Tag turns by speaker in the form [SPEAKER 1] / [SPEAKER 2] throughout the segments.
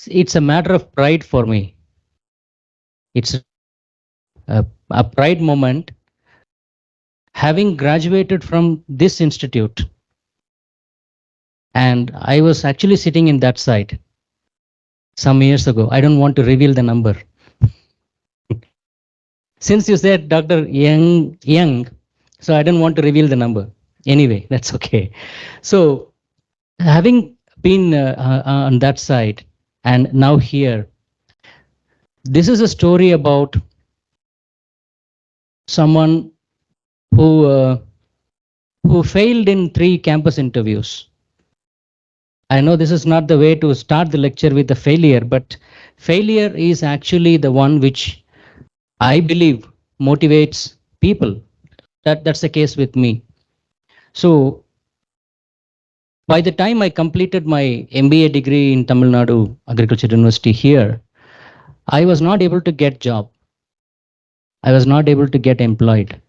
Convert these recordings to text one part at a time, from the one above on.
[SPEAKER 1] it's a matter of pride for me. It's a pride moment having graduated from this institute. And I was actually sitting in that side some years ago. I don't want to reveal the number. Since you said Dr. Young, so I don't want to reveal the number. Anyway, that's okay. So having been on that side and now here, this is a story about someone who uh, who failed in 3 campus interviews. I know this is not the way to start the lecture with the failure, but failure is actually the one which I believe motivates people. That's the case with me. So by the time I completed my MBA degree in Tamil Nadu Agriculture University here, I was not able to get job. I was not able to get employed.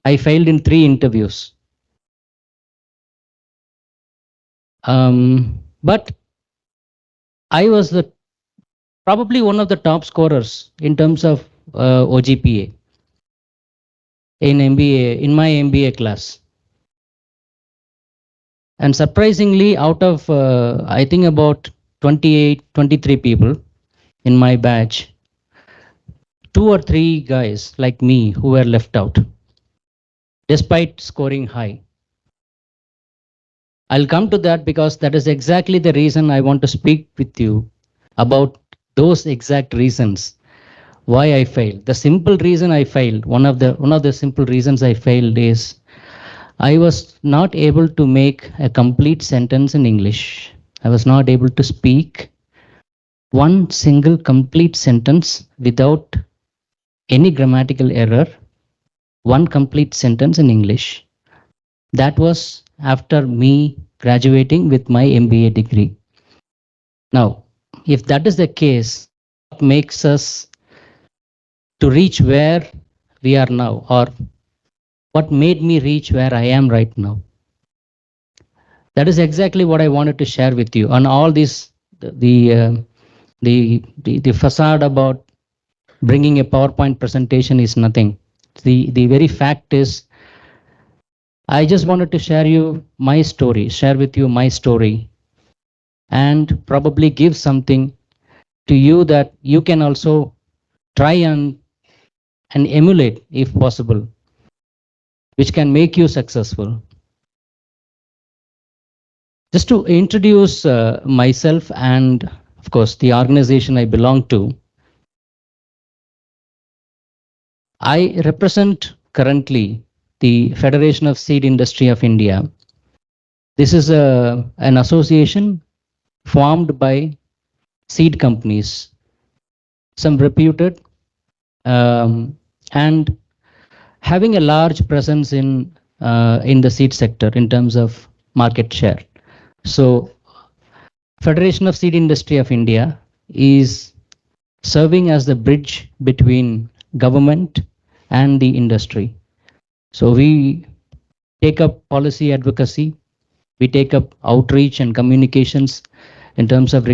[SPEAKER 1] I failed in 3 interviews. But I was probably one of the top scorers in terms of OGPA in MBA in my MBA class. And surprisingly, out of I think about 28, 23 people in my batch, 2 or 3 guys like me who were left out, despite scoring high. I'll come to that because that is exactly the reason I want to speak with you about those exact reasons why I failed. The simple reason I failed, one of the simple reasons I failed is I was not able to make a complete sentence in English. I was not able to speak one single complete sentence without any grammatical error, one complete sentence in English. That was after me graduating with my MBA degree. Now, if that is the case, what makes us to reach where we are now, or what made me reach where I am right now? That is exactly what I wanted to share with you. On all this, the facade about bringing a PowerPoint presentation is nothing. The very fact is, I just wanted to share with you my story, and probably give something to you that you can also try and emulate if possible, which can make you successful. Just to introduce myself and, of course, the organization I belong to, I represent currently the Federation of Seed Industry of India. This is an association formed by seed companies, some reputed, and having a large presence in the seed sector in terms of market share. So, Federation of Seed Industry of India is serving as the bridge between government and the industry. So we take up policy advocacy, we take up outreach and communications in terms of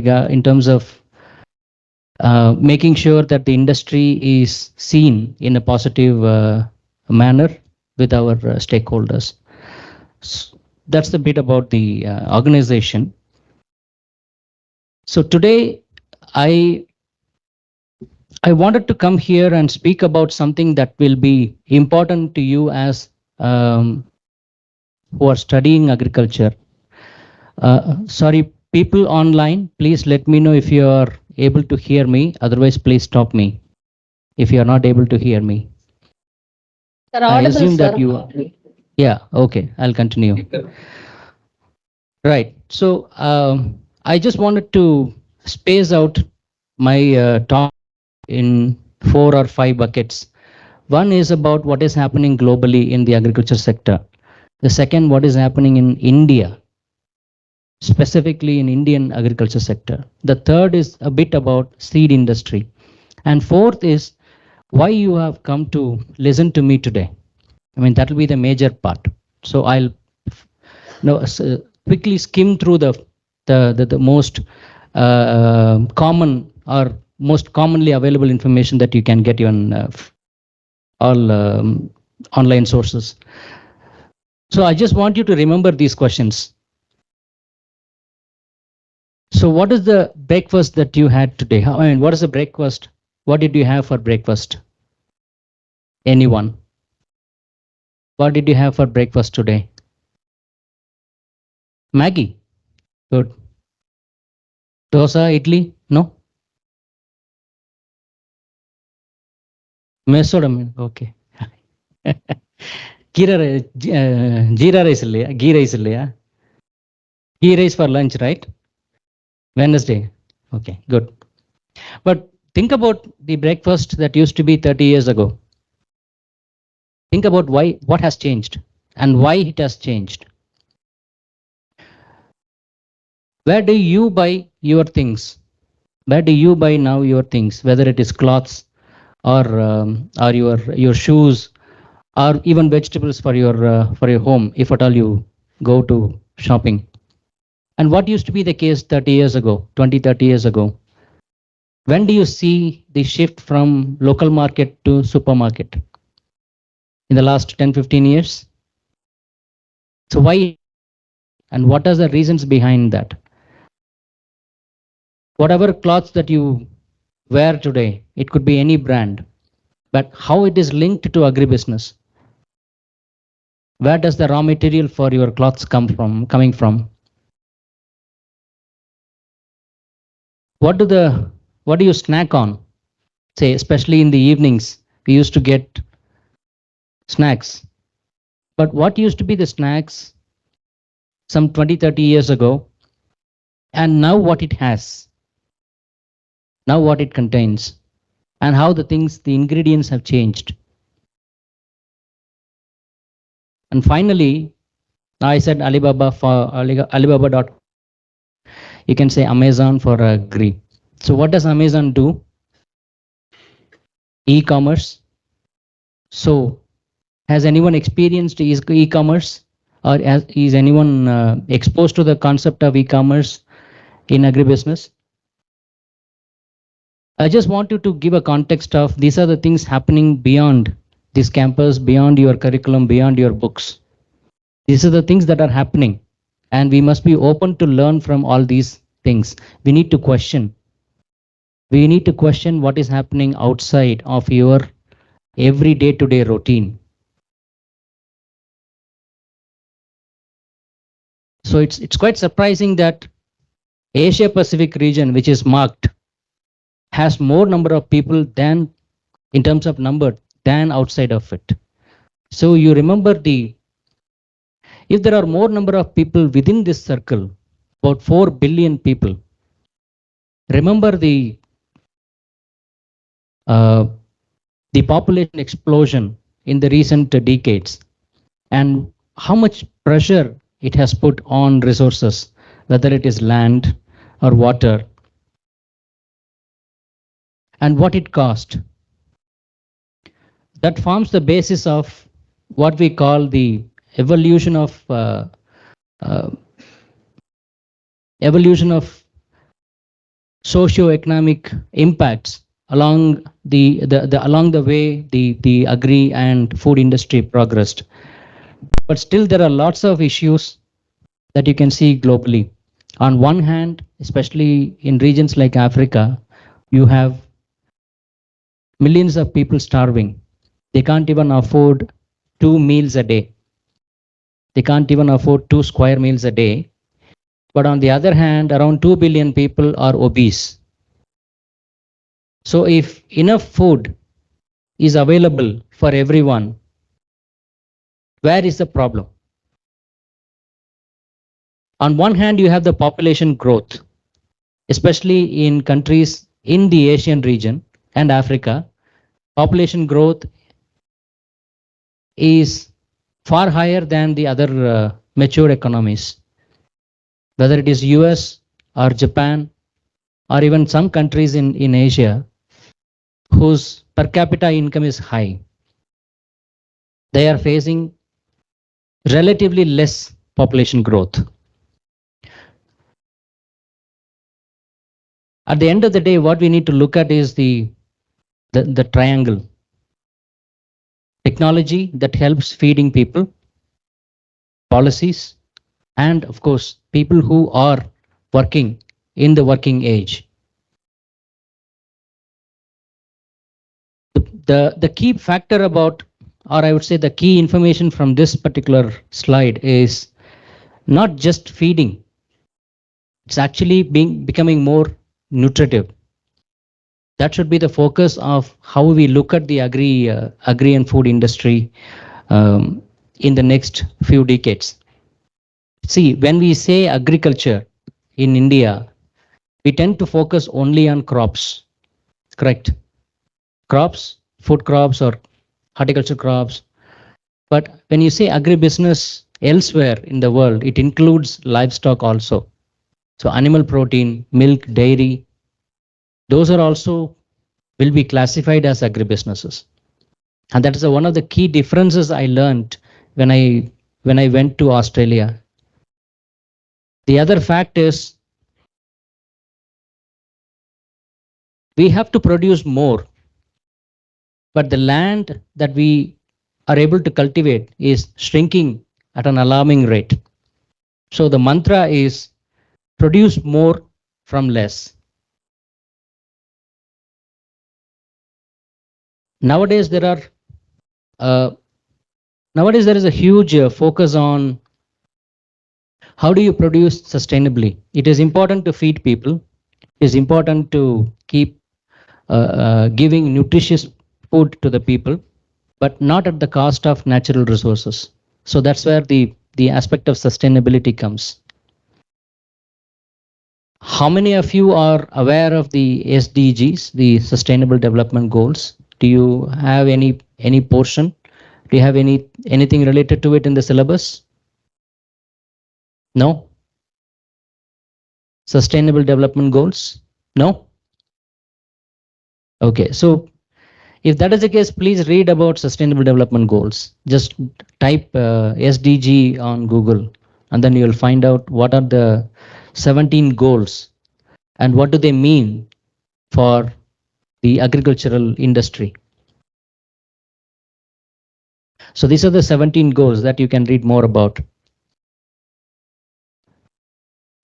[SPEAKER 1] making sure that the industry is seen in a positive manner with our stakeholders. So that's the bit about the organization. So today I wanted to come here and speak about something that will be important to you as who are studying agriculture. Sorry, people online, please let me know if you are able to hear me. Otherwise, please stop me if you are not able to hear me.
[SPEAKER 2] Sir,
[SPEAKER 1] I
[SPEAKER 2] audible,
[SPEAKER 1] assume that
[SPEAKER 2] sir.
[SPEAKER 1] you are. Yeah, okay, I'll continue. Right. So I just wanted to space out my talk in 4 or 5 buckets. One is about what is happening globally in the agriculture sector. The second, what is happening in India, specifically in Indian agriculture sector. The third is a bit about seed industry. And fourth is why you have come to listen to me today. I mean, that will be the major part. So I'll quickly skim through the most common or most commonly available information that you can get on all online sources. So I just want you to remember these questions. So what is the breakfast that you had today? I mean, what is the breakfast? What did you have for breakfast? Anyone? What did you have for breakfast today? Maggie. Good. Dosa, idli? No? Mesodam. Okay. Jeera rice illaya? Ghee rice illaya? Ghee rice for lunch, right? Wednesday. Okay, good. But think about the breakfast that used to be 30 years ago. Think about why, what has changed and why it has changed. Where do you buy your things? Where do you buy now your things? Whether it is cloths or your shoes or even vegetables for your home, if at all you go to shopping. And what used to be the case 30 years ago, 20, 30 years ago? When do you see the shift from local market to supermarket? In the last 10, 15 years? So why and what are the reasons behind that? Whatever clothes that you wear today, it could be any brand, but how it is linked to agribusiness? Where does the raw material for your clothes coming from? What do you snack on? Say, especially in the evenings, we used to get snacks. But what used to be the snacks some 20, 30 years ago, and now what it has, now what it contains, and how the ingredients have changed. And finally, I said Alibaba for Alibaba. You can say Amazon for agree. So what does Amazon do? E-commerce. So has anyone experienced e-commerce, or is anyone exposed to the concept of e-commerce in agribusiness? I just want you to give a context of these are the things happening beyond this campus, beyond your curriculum, beyond your books. These are the things that are happening, and we must be open to learn from all these things. We need to question. We need to question what is happening outside of your every day-to-day routine. So it's quite surprising that Asia Pacific region, which is marked, has more number of people than in terms of number than outside of it. So you remember if there are more number of people within this circle, about 4 billion people, remember uh, the population explosion in the recent decades and how much pressure it has put on resources, whether it is land or water, and what it cost. That forms the basis of what we call the evolution of uh, evolution of socio-economic impacts along along the way the agri and food industry progressed. But still there are lots of issues that you can see globally. On one hand, especially in regions like Africa, you have millions of people starving. They can't even afford 2 meals a day. They can't even afford 2 square meals a day. But on the other hand, around 2 billion people are obese. So if enough food is available for everyone, where is the problem? On one hand, you have the population growth, especially in countries in the Asian region and Africa. Population growth is far higher than the other mature economies, whether it is US or Japan or even some countries in Asia whose per capita income is high. They are facing relatively less population growth. At the end of the day, what we need to look at is the triangle: technology that helps feeding people, policies, and of course, people who are working in the working age. The key factor about, or I would say the key information from this particular slide is not just feeding, it's actually becoming more nutritive. That should be the focus of how we look at the agri and food industry um, in the next few decades. See, when we say agriculture in India, we tend to focus only on crops, correct? Crops, food crops, or horticulture crops. But when you say agribusiness elsewhere in the world, it includes livestock also. So, animal protein, milk, dairy, those are also will be classified as agribusinesses. And that is one of the key differences I learned when I went to Australia. The other fact is we have to produce more, but the land that we are able to cultivate is shrinking at an alarming rate. So the mantra is produce more from less. Nowadays there are uh, nowadays there is a huge focus on how do you produce sustainably. It is important to feed people. It is important to keep giving nutritious food to the people, but not at the cost of natural resources. So that's where the aspect of sustainability comes. How many of you are aware of the SDGs, the Sustainable Development Goals? Do you have any portion? Do you have anything related to it in the syllabus? No? Sustainable Development Goals? No? Okay. So if that is the case, please read about Sustainable Development Goals. Just type SDG on Google, and then you'll find out what are the 17 goals and what do they mean for the agricultural industry. So these are the 17 goals that you can read more about.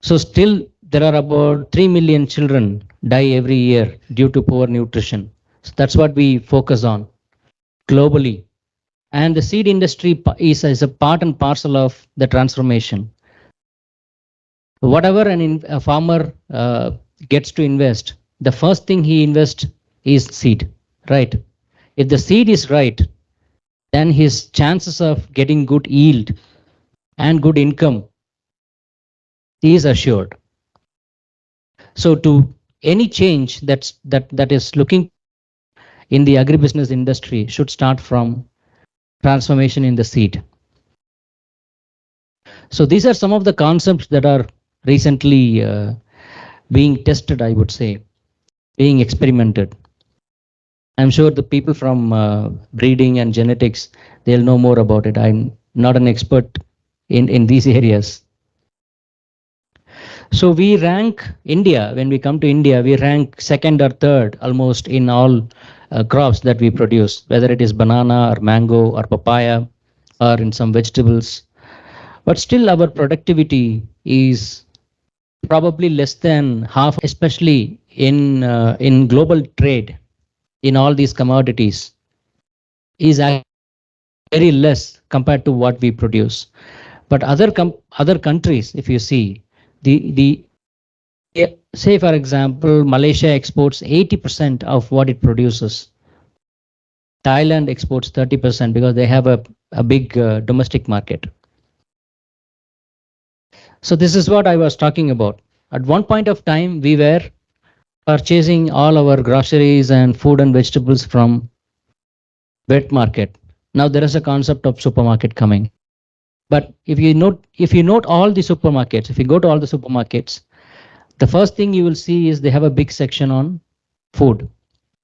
[SPEAKER 1] So still there are about 3 million children die every year due to poor nutrition. So that's what we focus on globally. And the seed industry is a part and parcel of the transformation. Whatever a farmer gets to invest, the first thing he invests is seed, right? If the seed is right, then his chances of getting good yield and good income is assured. So to any change that is looking in the agribusiness industry should start from transformation in the seed. So these are some of the concepts that are recently being tested, I would say, being experimented. I'm sure the people from breeding and genetics, they'll know more about it. I'm not an expert in these areas. So we rank India, when we come to India, we rank second or third almost in all crops that we produce, whether it is banana or mango or papaya or in some vegetables. But still our productivity is probably less than half, especially in global trade in all these commodities, is very less compared to what we produce. But other countries, if you see, the say for example, Malaysia exports 80% of what it produces. Thailand exports 30% because they have a big domestic market. So this is what I was talking about. At one point of time, we were purchasing all our groceries and food and vegetables from wet market. Now there is a concept of supermarket coming. But if you note all the supermarkets, if you go to all the supermarkets, the first thing you will see is they have a big section on food,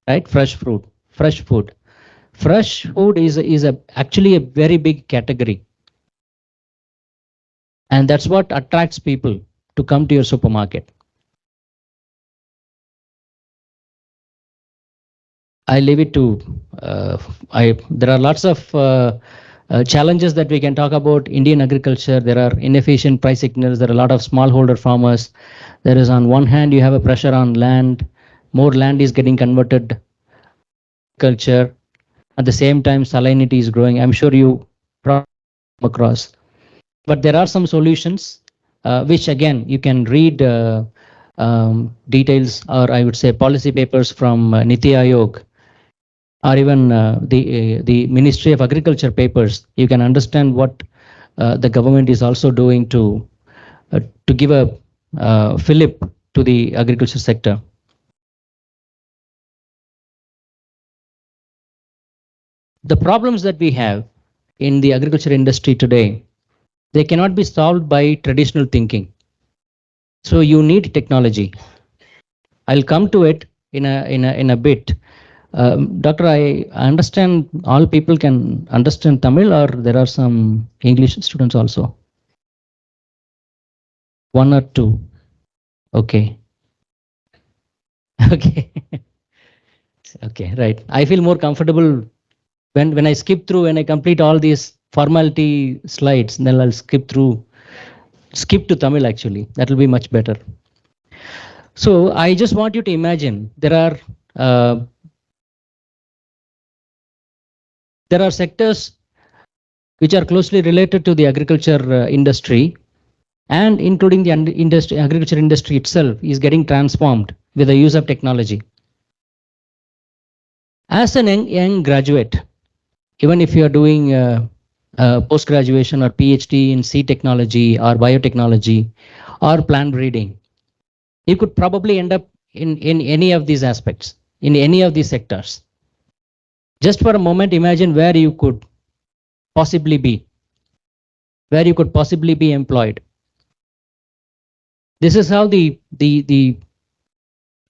[SPEAKER 1] right? Fresh fruit, fresh food. Fresh food is actually a very big category, and that's what attracts people to come to your supermarket. I leave it to uh, there are lots of challenges that we can talk about Indian agriculture. There are inefficient price signals. There are a lot of smallholder farmers. There is, on one hand, you have a pressure on land. More land is getting converted culture. At the same time, salinity is growing. I'm sure you probably come across. But there are some solutions, which again you can read details, or I would say policy papers from Niti Aayog, or even the Ministry of Agriculture papers. You can understand what the government is also doing to give a fillip to the agriculture sector. The problems that we have in the agriculture industry today, they cannot be solved by traditional thinking. So you need technology. I'll come to it in a bit. Doctor, I understand all people can understand Tamil, or there are some English students also. One or two. Okay. Okay. Okay. Right. I feel more comfortable when I skip through, when I complete all these formality slides. Then I'll skip to Tamil. Actually, that will be much better. So I just want you to imagine uh, there are sectors which are closely related to the agriculture industry, and including the industry, agriculture industry itself is getting transformed with the use of technology. As an young graduate, even if you are doing post graduation or PhD in seed technology or biotechnology or plant breeding, you could probably end up in any of these aspects, in any of these sectors. Just for a moment, imagine where you could possibly be, where you could possibly be employed. This is how the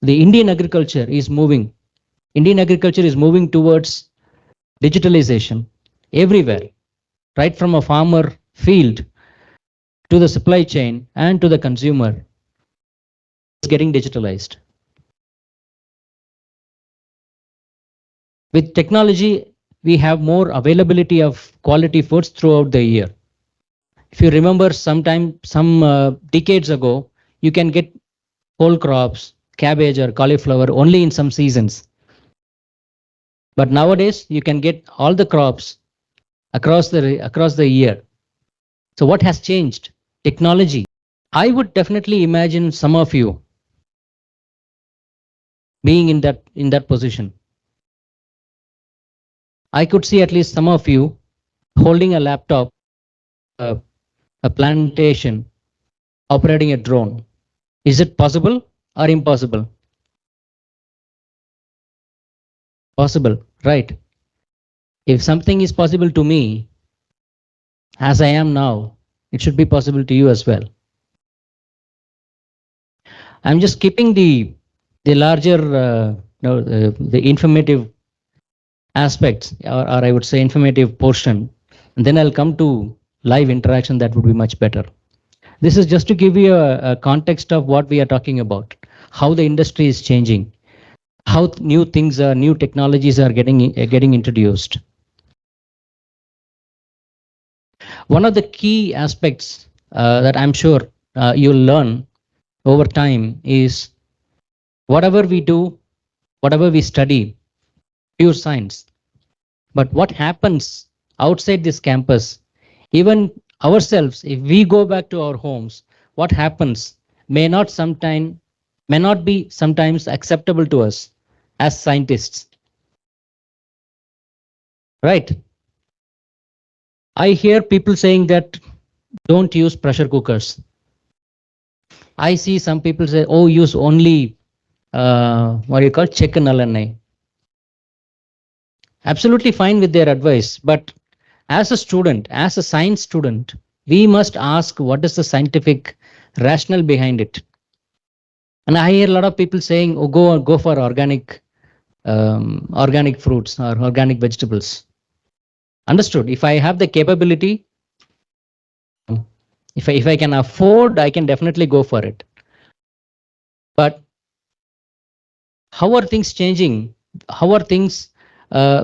[SPEAKER 1] Indian agriculture is moving. Indian agriculture is moving towards digitalization everywhere, right from a farmer field to the supply chain and to the consumer. It's getting digitalized. With technology, we have more availability of quality foods throughout the year. If you remember, some decades ago, you can get whole crops, cabbage or cauliflower only in some seasons. But nowadays, you can get all the crops across the year. So what has changed? Technology. I would definitely imagine some of you being in that position. I could see at least some of you holding a laptop, a, a plantation, operating a drone. Is it possible or impossible? Possible, right? If something is possible to me, as I am now, it should be possible to you as well. I'm just skipping the larger, the informative aspects, or I would say informative portion, and then I'll come to live interaction. That would be much better. This is just to give you a context of what we are talking about, how the industry is changing, how new technologies are getting introduced. One of the key aspects that I'm sure you'll learn over time is whatever we do, whatever we study, pure science. But what happens outside this campus, even ourselves, if we go back to our homes, what happens may not be sometimes acceptable to us as scientists, right? I hear people saying that don't use pressure cookers. I see some people say, oh, use only what do you call chicken alanai. Absolutely fine with their advice, but as a student, as a science student, we must ask what is the scientific rationale behind it. And I hear a lot of people saying, oh, go for organic fruits or organic vegetables. Understood. If I have the capability, if I can afford, I can definitely go for it. But how are things changing how are things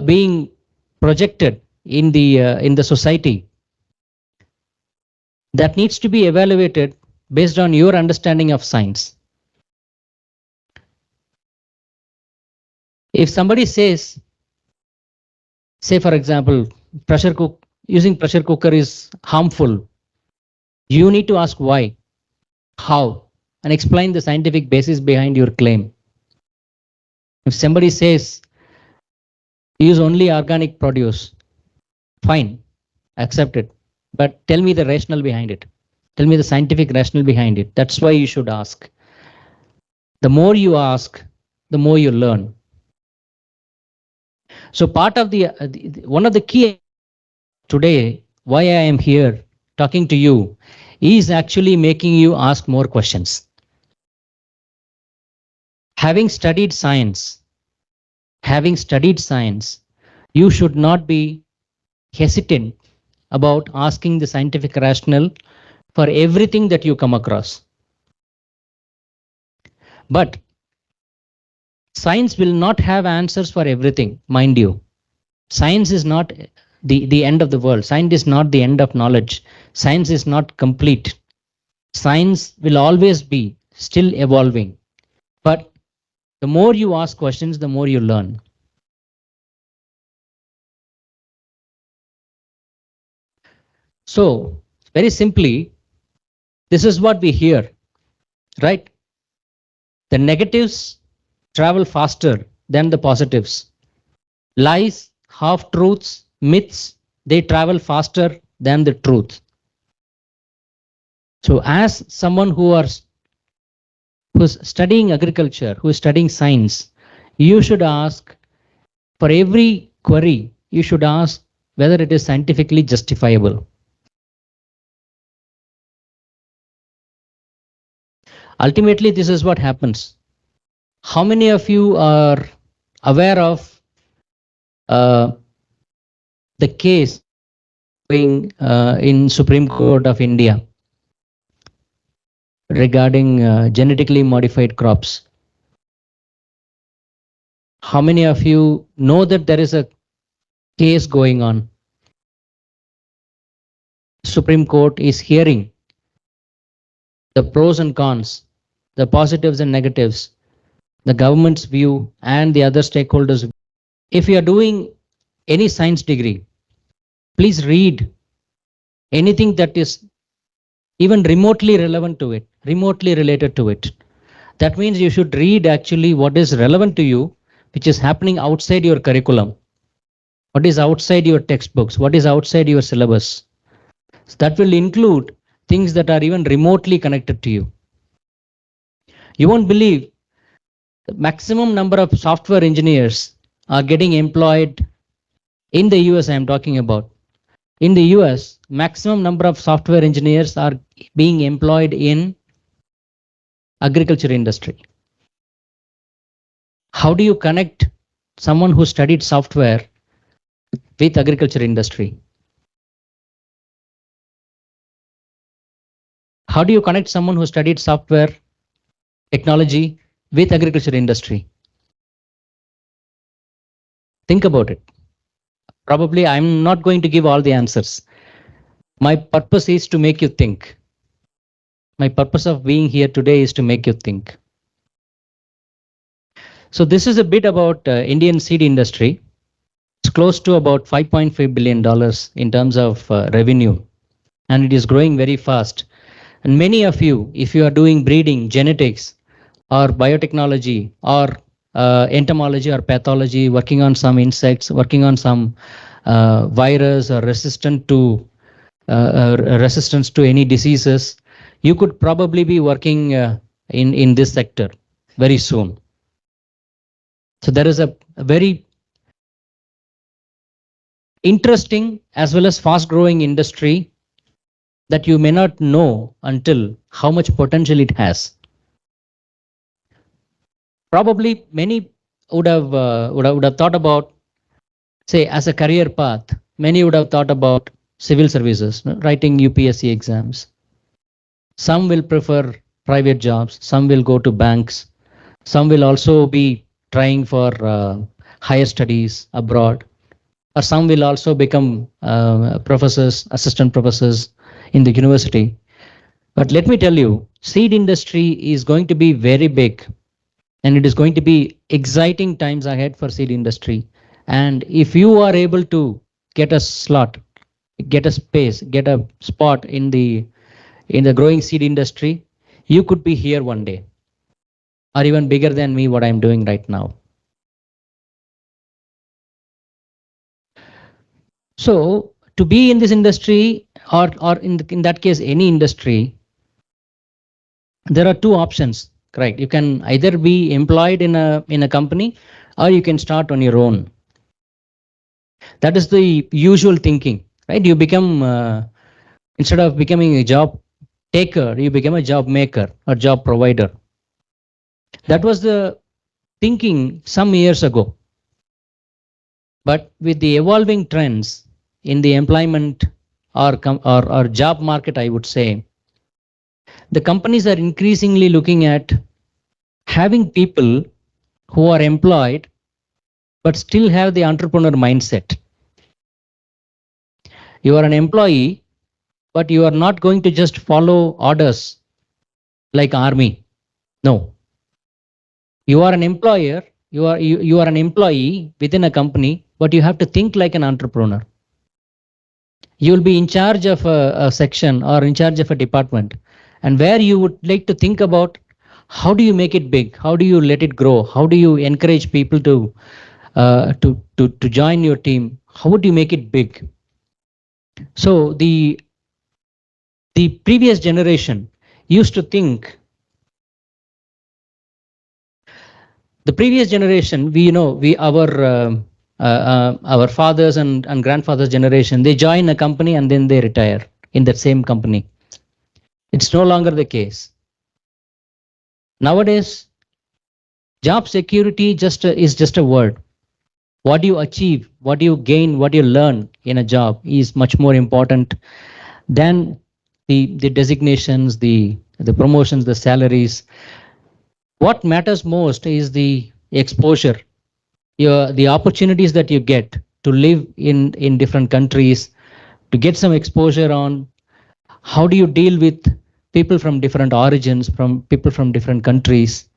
[SPEAKER 1] being projected in the society, that needs to be evaluated based on your understanding of science. If somebody says, say for example, pressure cook using pressure cooker is harmful, you need to ask why, how, and explain the scientific basis behind your claim. If somebody says use only organic produce, fine, accept it. But tell me the rationale behind it. Tell me the scientific rationale behind it. That's why you should ask. The more you ask, the more you learn. So part of one of the key today, why I am here talking to you, is actually making you ask more questions. Having studied science, having studied science, you should not be hesitant about asking the scientific rationale for everything that you come across. But science will not have answers for everything, mind you. Science is not the end of the world. Science is not the end of knowledge. Science is not complete. Science will always be still evolving. But the more you ask questions, the more you learn. So, very simply, this is what we hear, right? The negatives travel faster than the positives. Lies, half truths, myths, they travel faster than the truth. So, as someone who's studying agriculture, who is studying science, you should ask for every query, you should ask whether it is scientifically justifiable. Ultimately, this is what happens. How many of you are aware of uh, the case going in Supreme Court of India regarding genetically modified crops? How many of you know that there is a case going on? Supreme Court is hearing the pros and cons, the positives and negatives, the government's view, and the other stakeholders. If you are doing any science degree, please read anything that is even remotely relevant to it, remotely related to it. That means you should read actually what is relevant to you, which is happening outside your curriculum, what is outside your textbooks, what is outside your syllabus. So that will include things that are even remotely connected to you. You won't believe the maximum number of software engineers are getting employed in the US. I am talking about. In the US, maximum number of software engineers are being employed in agriculture industry. How do you connect someone who studied software with agriculture industry? How do you connect someone who studied software technology with agriculture industry? Think about it. Probably I'm not going to give all the answers. My purpose is to make you think. My purpose of being here today is to make you think. So this is a bit about Indian seed industry. It's close to about $5.5 billion in terms of revenue, and it is growing very fast. And many of you, if you are doing breeding, genetics, or biotechnology, or entomology or pathology, working on some insects, working on some virus or resistance to any diseases, you could probably be working in this sector very soon. So there is a very interesting as well as fast growing industry that you may not know until how much potential it has. Probably many would have thought about, say, as a career path. Many would have thought about civil services, writing UPSC exams. Some will prefer private jobs. Some will go to banks. Some will also be trying for higher studies abroad, or some will also become professors, assistant professors in the university. But let me tell you, seed industry is going to be very big, and it is going to be exciting times ahead for seed industry. And if you are able to get a slot, get a space, get a spot in the growing seed industry, you could be here one day, or even bigger than me, what I'm doing right now. So to be in this industry, or in that case, any industry, there are two options, correct? You can either be employed in a company, or you can start on your own. That is the usual thinking, right? You become instead of becoming a job taker, you become a job maker or job provider. That was the thinking some years ago. But with the evolving trends in the employment or job market, I would say, the companies are increasingly looking at having people who are employed but still have the entrepreneur mindset. You are an employee, but you are not going to just follow orders like army. No, you are an employer. You are an employee within a company, but you have to think like an entrepreneur. You will be in charge of a section or in charge of a department, and where you would like to think about how do you make it big, how do you let it grow, how do you encourage people to join your team, how would you make it big. So the previous generation used to think, the previous generation, we, you know, we our fathers and grandfathers generation, they join a company and then they retire in that same company. It's no longer the case nowadays. Job security just is just a word. What you achieve, what you gain, what you learn in a job is much more important than the designations, the promotions, the salaries. What matters most is the exposure, the opportunities that you get to live in different countries, to get some exposure on how do you deal with people from different origins, from people from different countries,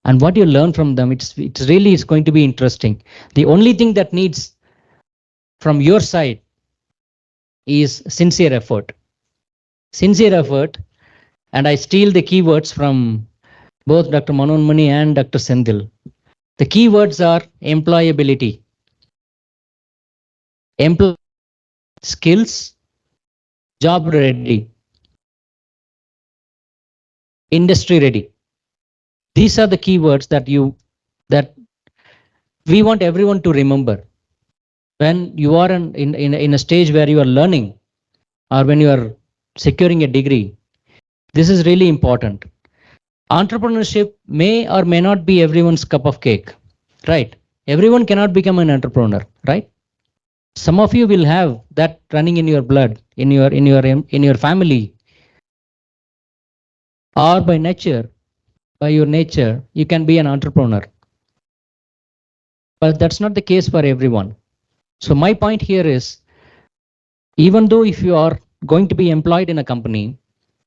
[SPEAKER 1] and what you learn from them. It's really is going to be interesting. The only thing that needs from your side is sincere effort. Sincere effort, and I steal the keywords from both Dr. Manonmani and Dr. Sendil. The keywords are employability, employ skills, job ready, industry ready. These are the keywords that we want everyone to remember when you are in a stage where you are learning, or when you are securing a degree. This is really important. Entrepreneurship may or may not be everyone's cup of cake, right? Everyone cannot become an entrepreneur, right? Some of you will have that running in your blood, in your family, or by nature, by your nature, you can be an entrepreneur. But that's not the case for everyone. So my point here is, even though if you are going to be employed in a company,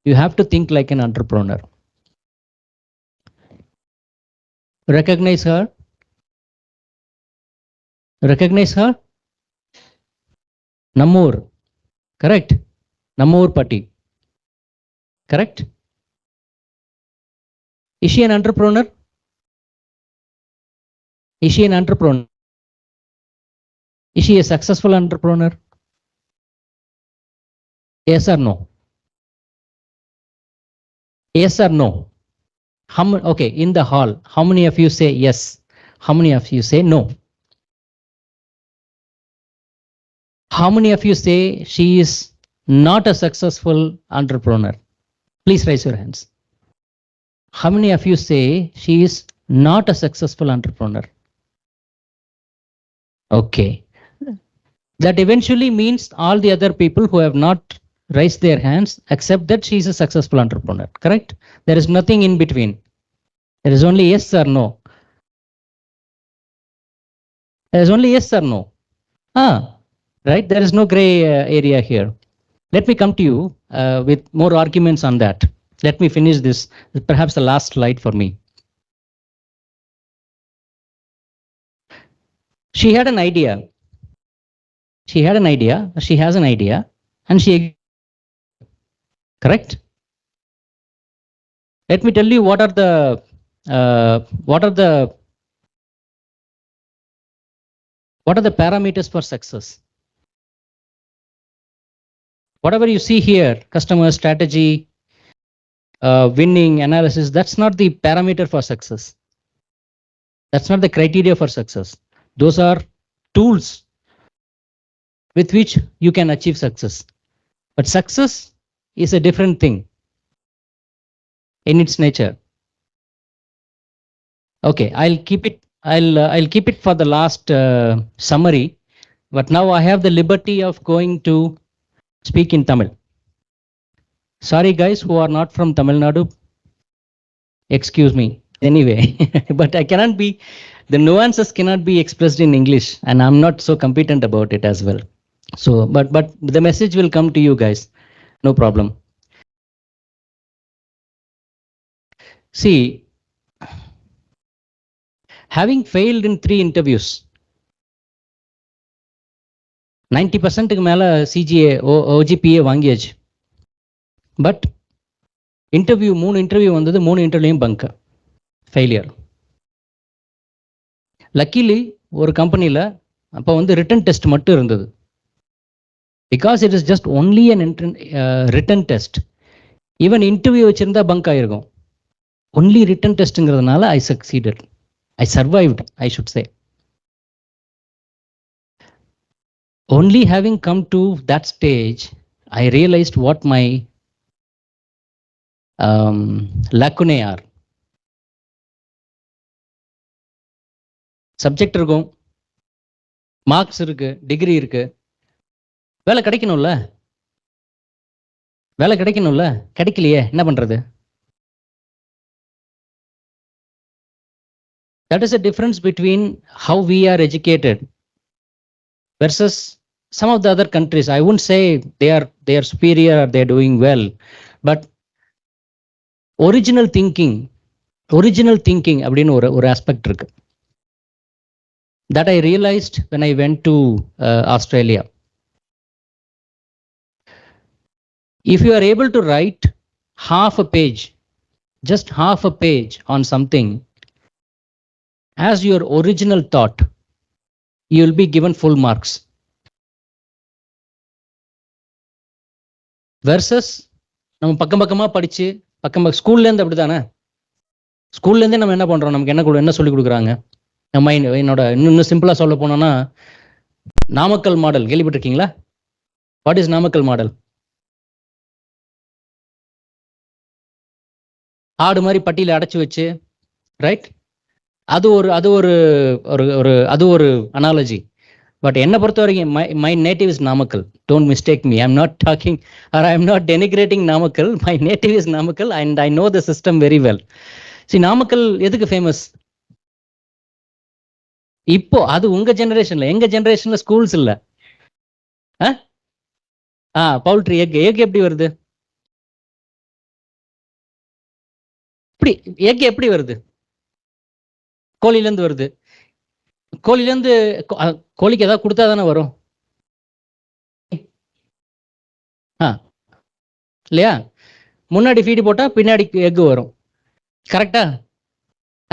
[SPEAKER 1] you have to think like an entrepreneur. Recognize her. Recognize her. Namur. Correct. Namur Patti. Correct. Is she an entrepreneur? Is she an entrepreneur? Is she a successful entrepreneur? Yes or no? Yes or no? Okay, in the hall, how many of you say yes? How many of you say no? How many of you say she is not a successful entrepreneur? Please raise your hands. How many of you say she is not a successful entrepreneur? Okay. That eventually means all the other people who have not raised their hands accept that she is a successful entrepreneur. Correct? There is nothing in between. There is only yes or no. There's only yes or no. Right? There is no gray area here. Let me come to you with more arguments on that. Let me finish this, perhaps the last slide for me. She had an idea. She had an idea. She has an idea, and she correct. Let me tell you what are the what are the parameters for success. Whatever you see here, customer strategy, winning analysis, that's not the parameter for success. That's not the criteria for success. Those are tools with which you can achieve success. But success is a different thing in its nature. Okay, I'll keep it. I'll keep it for the last summary. But now I have the liberty of going to speak in Tamil. Sorry, guys who are not from Tamil Nadu. Excuse me. Anyway, but I cannot be. The nuances cannot be expressed in English, and I'm not so competent about it as well. So, but the message will come to you guys. No problem. See, having failed in 3 interviews, 90% மேல CGA OGPA வாங்கியாச்சு. But interview 3 interview வந்தது, 3 இன்டர்வியூலையும் bunk failure. Luckily ஒரு கம்பெனியில் அப்போ வந்து return test மட்டும் இருந்தது. Because it is just only an written test. Even interview வச்சிருந்தா பங்க் ஆயிருக்கும். ஒன்லி ரிட்டன் டெஸ்ட்டுங்கிறதுனால I succeeded. I survived, I should say. Only having come to that stage, I realized what my lacunae are. Subject இருக்கும், marks இருக்கு, degree இருக்கு, வேலை கிடைக்கணும்ல, வேலை கிடைக்கணும்ல, கிடைக்கலையே என்ன பண்றது? That is the difference between how we are educated versus some of the other countries. I wouldn't say they are superior or they are doing well, but original thinking அப்படின்னு ஒரு aspect இருக்கு. That I realized when I went to Australia. If you are able to write half a page, just half a page on something as your original thought, you will be given full marks. Versus நம்ம பக்கம் பக்கமா படிச்சு ஸ்கூல்ல இருந்து அப்படித்தானே, ஸ்கூல்ல இருந்தே நம்ம என்ன பண்றோம், நமக்கு என்ன சொல்லி கொடுக்குறாங்க? நம்ம என்னோட இன்னும் சிம்பிளா சொல்ல போனோம்னா, நாமக்கல் மாடல் கேள்விப்பட்டிருக்கீங்களா? What is Namakkal model? ஆடு மாதிரி பட்டியல அடைச்சு வச்சு, ரைட்? அது ஒரு அனாலஜி. பட் என்னை பொறுத்த வரைக்கும் my native is Namakkal. Don't mistake me. I'm not talking or I'm not denigrating Namakkal. My native is Namakkal and I know the system very well. See, Namakkal எதுக்கு ஃபேமஸ்? இப்போ அது உங்க ஜெனரேஷன்ல, எங்க ஜெனரேஷன்ல ஸ்கூல்ஸ் இல்ல. பவுல்ட்ரி எக் எப்படி வருது? எக் எப்படி வருது? கோழில இருந்து வருது. கோழில இருந்து கோழிக்கு ஏதாவது கொடுத்தா தானே வரும் இல்லையா? முன்னாடி ஃபீடு போட்டா பின்னாடி எக் வரும். கரெக்டா?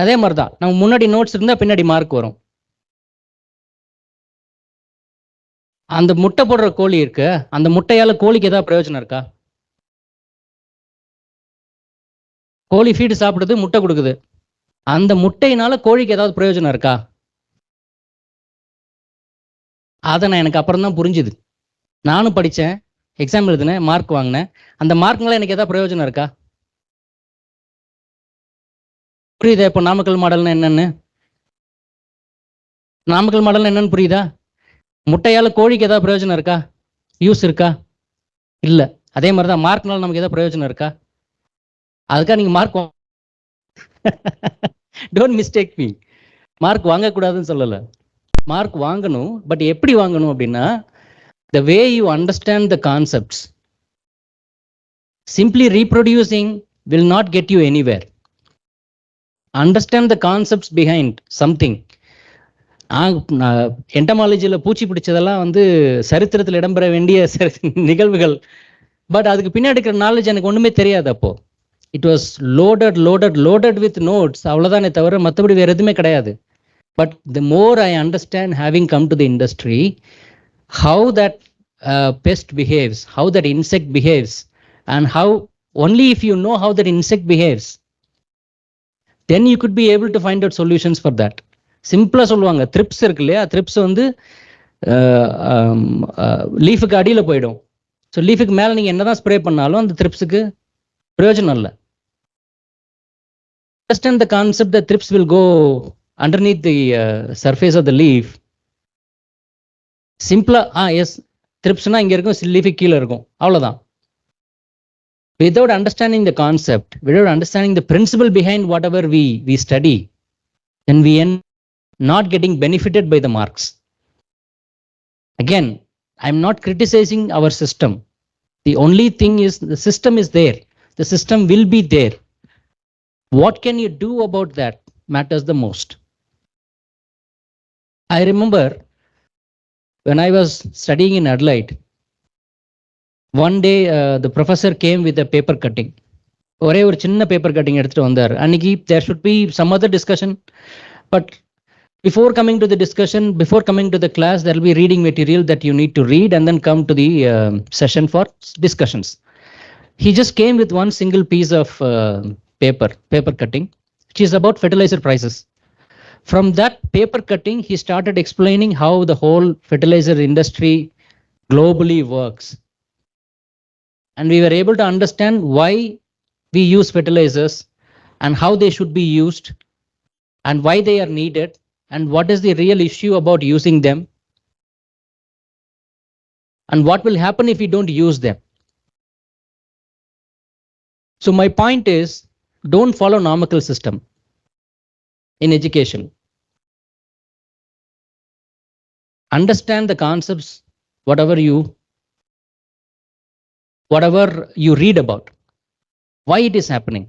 [SPEAKER 1] அதே மாதிரிதான் நம்ம முன்னாடி நோட்ஸ் இருந்தா பின்னாடி மார்க் வரும். அந்த முட்டை போடுற கோழி இருக்கு, அந்த முட்டையால கோழிக்கு ஏதாவது பிரயோஜனம் இருக்கா? கோழி ஃபீடு சாப்பிடுது, முட்டை கொடுக்குது. அந்த முட்டையினால கோழிக்கு ஏதாவது பிரயோஜனம் இருக்கா? அதை நான் எனக்கு அப்புறம் தான் புரிஞ்சுது. நானும் படித்தேன், எக்ஸாம் எழுதினேன், மார்க் வாங்கினேன். அந்த மார்க்னால எனக்கு ஏதாவது பிரயோஜனம் இருக்கா? புரியுதா இப்போ நாமக்கல் மாடல்னா என்னன்னு? நாமக்கல் மாடல்னா என்னன்னு புரியுதா? முட்டையால கோழிக்கு ஏதாவது பிரயோஜனம் இருக்கா? யூஸ் இருக்கா? இல்லை. அதே மாதிரி தான் மார்க்னால நமக்கு ஏதாவது பிரயோஜனம் இருக்கா? அதுக்காக நீங்கள் mark don't mistake me. Mark வாங்கக்கூடாதுன்னு சொல்லலை. மார்க் வாங்கணும். பட் எப்படி வாங்கணும் அப்படின்னா, the way you understand the concepts. Simply reproducing will not get you anywhere. Understand the concepts behind something. என்டமாலஜியில் பூச்சி பிடிச்சதெல்லாம் வந்து சரித்திரத்தில் இடம்பெற வேண்டிய நிகழ்வுகள். பட் அதுக்கு பின்னாடி இருக்கிற நாலேஜ் எனக்கு ஒன்றுமே தெரியாது. அப்போ it was loaded with notes, அவ்வளோதானே தவிர மற்றபடி வேறு எதுவுமே கிடையாது. But the more I understand having come to the industry, how that pest behaves, how that insect behaves, and how only if you know how that insect behaves, then you could be able to find out solutions for that. சிம்பிளா சொல்லுவாங்க, thrips இருக்கு இல்லையா, thrips வந்து லீஃபுக்கு அடியில் போயிடும். So லீஃபுக்கு மேலே நீங்கள் என்னதான் ஸ்ப்ரே பண்ணாலும் அந்த த்ரிப்ஸுக்கு பிரயோஜனம் இல்லை. Understand the concept that thrips will go underneath the surface of the leaf. சிம்பிளா எஸ், த்ரிப்ஸ்னா இங்க இருக்கும், லீஃபுக்கு கீழே இருக்கும், அவ்வளோதான். Without understanding the concept, without understanding the principle behind whatever we study, then we end not getting benefited by the marks. Again, I'm not criticizing our system. The only thing is the system is there. The system will be there. What can you do about that matters the most. I remember when I was studying in Adelaide, one day the professor came with a paper cutting. ஒரே ஒரு சின்ன paper cutting எடுத்துட்டு வந்தார். அன்னைக்கு there should be some other discussion, but before coming to the discussion, before coming to the class, there will be reading material that you need to read and then come to the session for discussions. He just came with one single piece of paper cutting, which is about fertilizer prices. From that paper cutting, he started explaining how the whole fertilizer industry globally works. And we were able to understand why we use fertilizers and how they should be used and why they are needed and what is the real issue about using them and what will happen if we don't use them. So my point is, don't follow normal system in education. Understand the concepts, whatever you read about, why it is happening.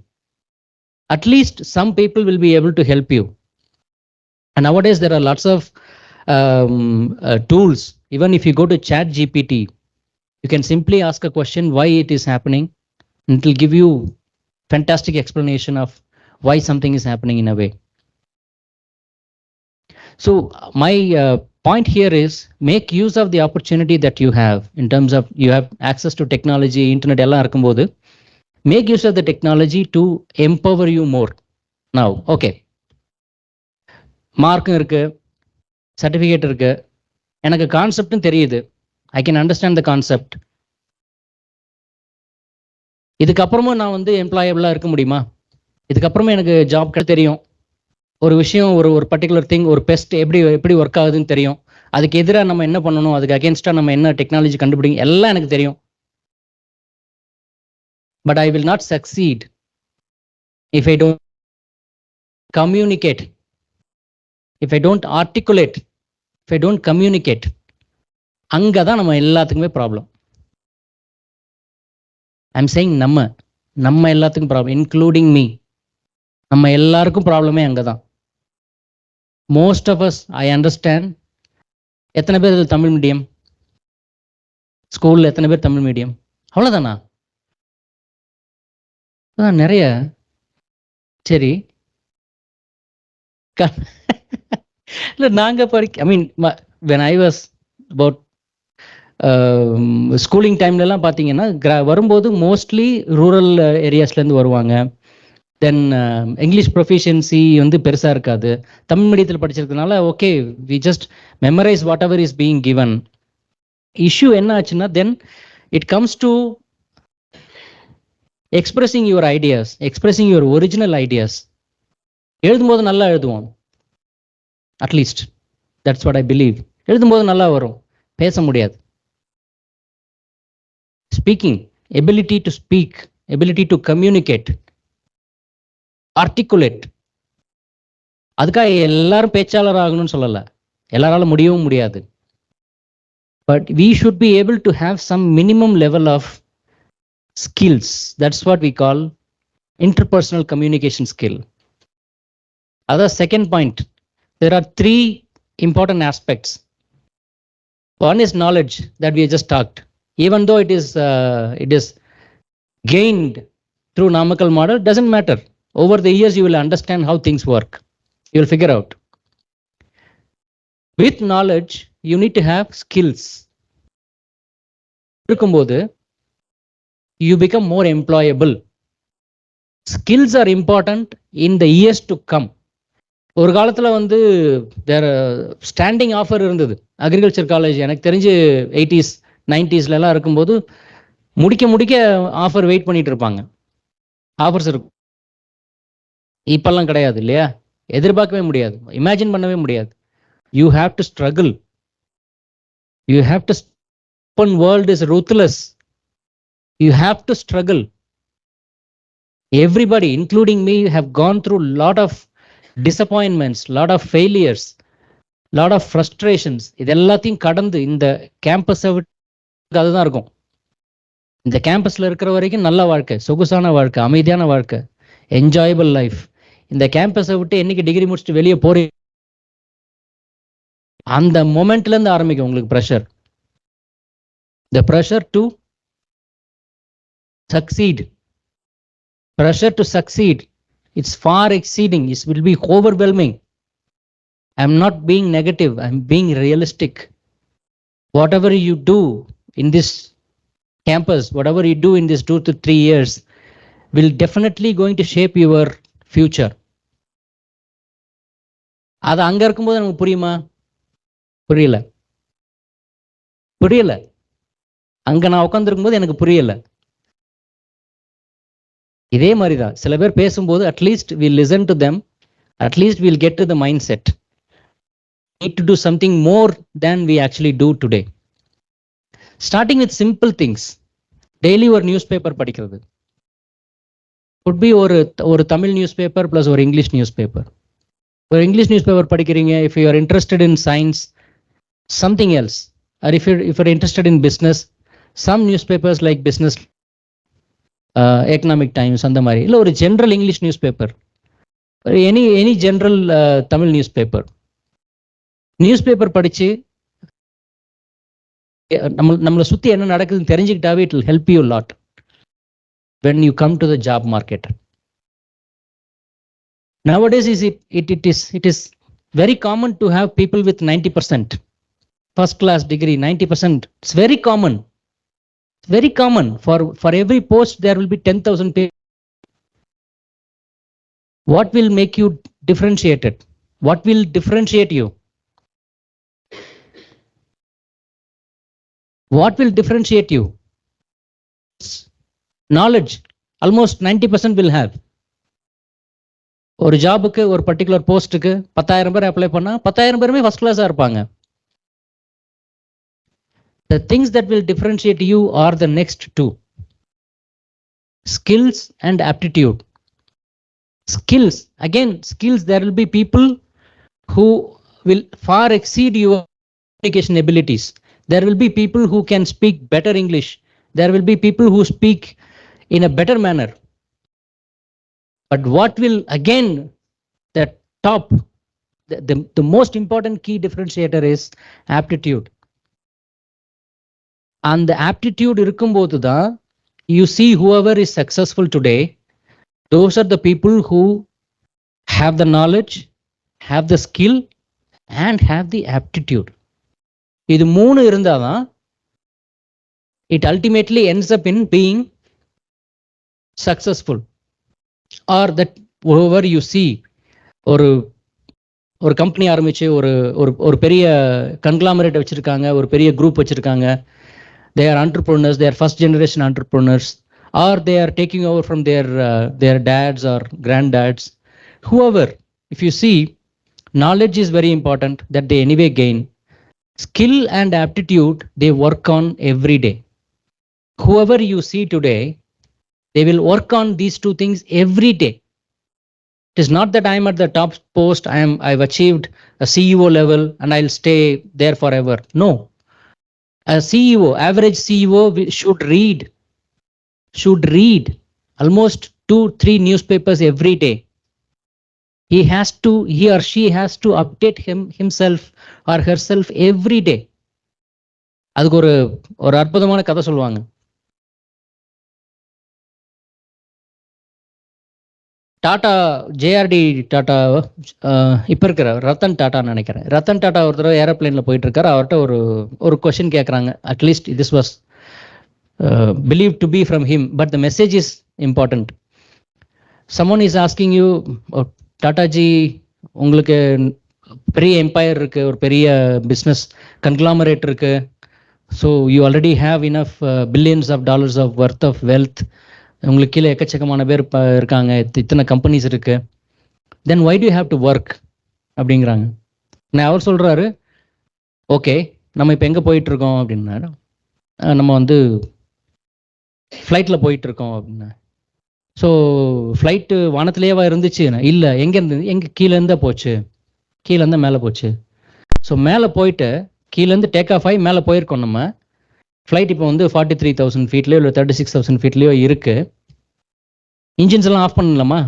[SPEAKER 1] At least some people will be able to help you. And nowadays there are lots of tools. Even if you go to ChatGPT, you can simply ask a question why it is happening, and it will give you fantastic explanation of why something is happening in a way. So my point here is, make use of the opportunity that you have in terms of you have access to technology, internet எல்லாம் இருக்கும்போது make use of the technology to empower you more. Now, okay, மார்க்கும் இருக்கு, certificate இருக்கு, எனக்கு கான்செப்டும் தெரியுது, I can understand the concept. இதுக்கப்புறமும் நான் வந்து எம்ப்ளாயபிளாக இருக்க முடியுமா? இதுக்கப்புறமும் எனக்கு ஜாப் தெரியும், ஒரு விஷயம், ஒரு பர்டிகுலர் திங், ஒரு பெஸ்ட் எப்படி ஒர்க் ஆகுதுன்னு தெரியும், அதுக்கு எதிராக நம்ம என்ன பண்ணணும், அதுக்கு அகேன்ஸ்டாக நம்ம என்ன டெக்னாலஜி கண்டுபிடிங்க, எல்லாம் எனக்கு தெரியும். But I will not succeed if I don't communicate, if I don't articulate, if I don't communicate. அங்கே தான் நம்ம எல்லாத்துக்குமே ப்ராப்ளம். ஐம் சேயிங் நம்ம எல்லாத்துக்கும் ப்ராப்ளம், இன்க்ளூடிங் மீ. நம்ம எல்லாருக்கும் ப்ராப்ளமே அங்கே தான். Most of us, I understand. எத்தனை பேர் இது தமிழ் மீடியம்? ஸ்கூலில் எத்தனை பேர் தமிழ் மீடியம்? அவ்வளோதானா? அதான் நிறைய. சரி, இல்லை நாங்கள் ஐ மீன் when I was about schooling டைம்லலாம் பார்த்தீங்கன்னா வரும்போது மோஸ்ட்லி ரூரல் ஏரியாஸ்லேருந்து வருவாங்க. தென் இங்கிலீஷ் ப்ரொஃபிஷியன்சி வந்து பெருசாக இருக்காது. தமிழ் மீடியத்தில் படிச்சிருக்கனால okay, we just memorize whatever is being given. Issue என்ன ஆச்சுன்னா, then it comes to expressing your ideas, expressing your original ideas. எழுதும்போது நல்லா எழுதுவோம், at least that's what I believe. எழுதும்போது நல்லா வரும், பேச முடியாது. Speaking, ability to speak, ability to communicate, articulate. அதுக்காக எல்லாரும் பேச்சாளர் ஆகணும்னு சொல்லலை. எல்லாராலும் முடியவும் முடியாது. But we should be able to have some minimum level of skills. That's what we call interpersonal communication skill. Other second point, there are three important aspects. One is knowledge that we just talked. Even though it is gained through numerical model, doesn't matter. Over the years, you will understand how things work. You will figure out. With knowledge, you need to have skills. இருக்கும்போது you become more employable. Skills are important in the years to come. ஒரு காலத்தில் வந்து வேற standing offer இருந்தது agriculture college. எனக்கு தெரிஞ்சு 80s 90sலாம் இருக்கும்போது முடிக்க ஆஃபர் வெயிட் பண்ணிட்டு இருப்பாங்க. ஆஃபர்ஸ் இருக்கும். இப்பெல்லாம் கிடையாது இல்லையா? எதிர்பார்க்கவே முடியாது, இமேஜின் பண்ணவே முடியாது. You have to struggle. You have to. Open world is ruthless. You have to struggle. Everybody, including me, have gone through lot of disappointments, lot of failures, lot of frustrations. இது எல்லாத்தையும் கடந்து இந்த கேம்பஸை விட்டு அதுதான் இருக்கும். இந்த கேம்பஸில் இருக்கிற வரைக்கும் நல்ல வாழ்க்கை, சொகுசான வாழ்க்கை, அமைதியான வாழ்க்கை, என்ஜாயபிள் லைஃப். இந்த கேம்பஸை விட்டு என்னைக்கு டிகிரி முடிச்சுட்டு வெளியே போறீங்க, அந்த மொமெண்ட்லேருந்து ஆரம்பிக்கும் உங்களுக்கு pressure. The pressure to succeed. Pressure to succeed. It's far exceeding. It will be overwhelming. I'm not being negative. I'm being realistic. Whatever you do in this campus, whatever you do in this 2 to 3 years, will definitely going to shape your future. அது அங்க இருக்கும்போது நமக்கு புரியுமா? புரியல. அங்க நான் உட்காந்துருக்கும் போது எனக்கு புரியல. இதே மாதிரி தான் சில பேர் பேசும்போது at least will listen to them, at least will get to the mindset. Need to do something more than we actually do today. Starting with simple things. Daily ஒரு நியூஸ் பேப்பர் படிக்கிறது. குட் பி ஒரு Tamil newspaper plus ஒரு English newspaper. ஒரு English newspaper படிக்கிறீங்க, if you are interested in science, something else. Or if you're interested in business, some newspapers like business, economic times அந்த மாதிரி, இல்லை ஒரு general English newspaper, any general Tamil newspaper படிச்சு நம்மளை சுற்றி என்ன நடக்குதுன்னு தெரிஞ்சுக்கிட்டாவே it will help you lot when you come to the job market. Nowadays it is very common to have people with 90% first class degree, 90%. It's very common. Very common. For every post there will be 10,000 people. What will make you differentiated? What will differentiate you? What will differentiate you? Knowledge. Almost 90% will have. ஒரு ஜாபுக்கு ஒரு particular போஸ்ட்டுக்கு 10,000 பேர் apply பண்ணா 10,000 பேருமே first கிளாஸா இருப்பாங்க. The things that will differentiate you are the next two: skills and aptitude. Skills, again, skills, there will be people who will far exceed your communication abilities. There will be people who can speak better English. There will be people who speak in a better manner. But what will, again, the top, the most important key differentiator is aptitude. அந்த aptitude இருக்கும்போது தான் you see whoever is successful today, those are the people who have the knowledge, have the skill and have the aptitude. இது மூணு இருந்தாதான் it ultimately ends up in being successful. Or that whoever you see, ஒரு company ஆரம்பிச்சு ஒரு பெரிய கன்க்ளாமரேட் வச்சிருக்காங்க, ஒரு பெரிய குரூப் வச்சிருக்காங்க. They are entrepreneurs, they are first generation entrepreneurs, or they are taking over from their dads or granddads. Whoever, if you see, knowledge is very important that they anyway gain. Skill and aptitude, they work on every day. Whoever you see today, they will work on these two things every day. It is not that I am at the top post, I've achieved a CEO level and I'll stay there forever. No. A CEO, average CEO should read almost 2-3 newspapers every day. He or she has to update himself or herself every day. அதுக்கு ஒரு ஒரு அற்புதமான கதை சொல்லுவாங்க. Tata JRD Tata இப்போ இருக்கிற ரத்தன் டாட்டான்னு நினைக்கிறேன். ரத்தன் டாட்டா ஒரு தடவை ஏரோப்ளேனில் போயிட்டு இருக்காரு. அவர்கிட்ட ஒரு ஒரு கொஷின் கேட்குறாங்க. At least this was believe to be from him, but the message is important. Someone is asking you, டாட்டாஜி உங்களுக்கு பெரிய எம்பையர் இருக்குது, ஒரு பெரிய பிஸ்னஸ் கன்க்ளாமரேட் இருக்குது. So you already have enough billions of dollars of both of wealth. உங்களுக்கு கீழே எக்கச்சக்கமான பேர் இருக்காங்க, இத்தனை கம்பெனிஸ் இருக்கு. தென் why do have to work அப்படிங்கிறாங்க. நான் அவர் சொல்கிறாரு, ஓகே நம்ம இப்போ எங்கே போயிட்டுருக்கோம் அப்படின்னாரு. நம்ம வந்து ஃப்ளைட்டில் போயிட்டுருக்கோம் அப்படின்னா. ஸோ ஃப்ளைட்டு வானத்திலேயேவா இருந்துச்சு? இல்லை. எங்கேருந்து? எங்கே கீழேருந்தே போச்சு, கீழேருந்து மேலே போச்சு. ஸோ மேலே போயிட்டு கீழேருந்து டேக் ஆஃப் ஆகி மேலே போயிருக்கோம் நம்ம. ஃப்ளைட் இப்போ வந்து 43,000 ஃபீட்லேயோ இல்லை 36,000 ஃபீட்லேயோ இருக்குது. இன்ஜின்ஸ் எல்லாம் ஆஃப் பண்ணலாமா?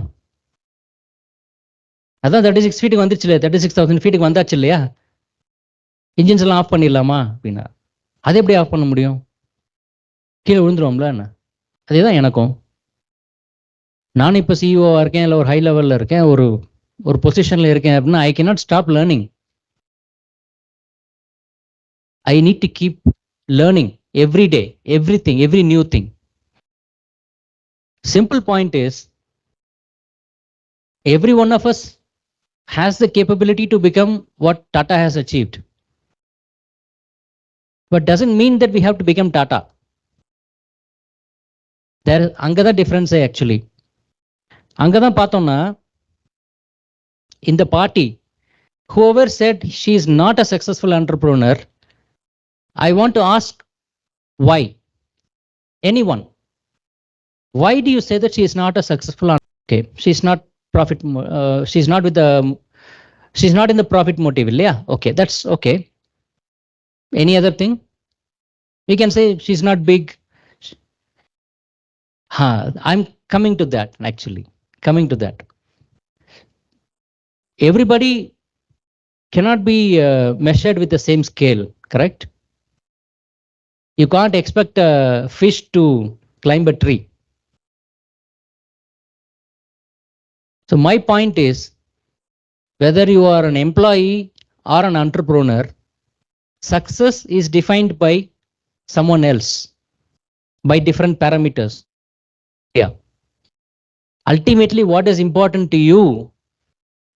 [SPEAKER 1] அதான் 36 ஃபீட்டுக்கு வந்துருச்சு இல்லையா, 36,000 ஃபீட்டுக்கு வந்தாச்சு இல்லையா, இன்ஜின்ஸ் எல்லாம் ஆஃப் பண்ணிடலாமா அப்படின்னா. அதை எப்படி ஆஃப் பண்ண முடியும்? கீழே விழுந்துருவோம்ல என்ன? அதே தான் எனக்கும். நான் இப்போ சிஇஓவாக இருக்கேன், இல்லை ஒரு ஹை லெவலில் இருக்கேன், ஒரு ஒரு பொசிஷனில் இருக்கேன் அப்படின்னா I cannot stop learning. I need to keep learning every day, every thing, every new thing. Simple point is, every one of us has the capability to become what Tata has achieved. But doesn't mean that we have to become Tata. There அங்கே தான் டிஃப்ரென்ஸே actually. அங்கே தான் பார்த்தோம்னா இந்த party, whoever said she is not a successful entrepreneur, I want to ask why. Anyone, why do you say that she is not a successful entrepreneur? Okay, she's not profit, she's not with the, she's not in the profit motive இல்லையா? Okay, that's okay. Any other thing? We can say she's not big. I'm coming to that actually. Coming to that. Everybody cannot be measured with the same scale, correct? You can't expect a fish to climb a tree. So my point is, whether you are an employee or an entrepreneur, success is defined by someone else, by different parameters. Yeah. Ultimately, what is important to you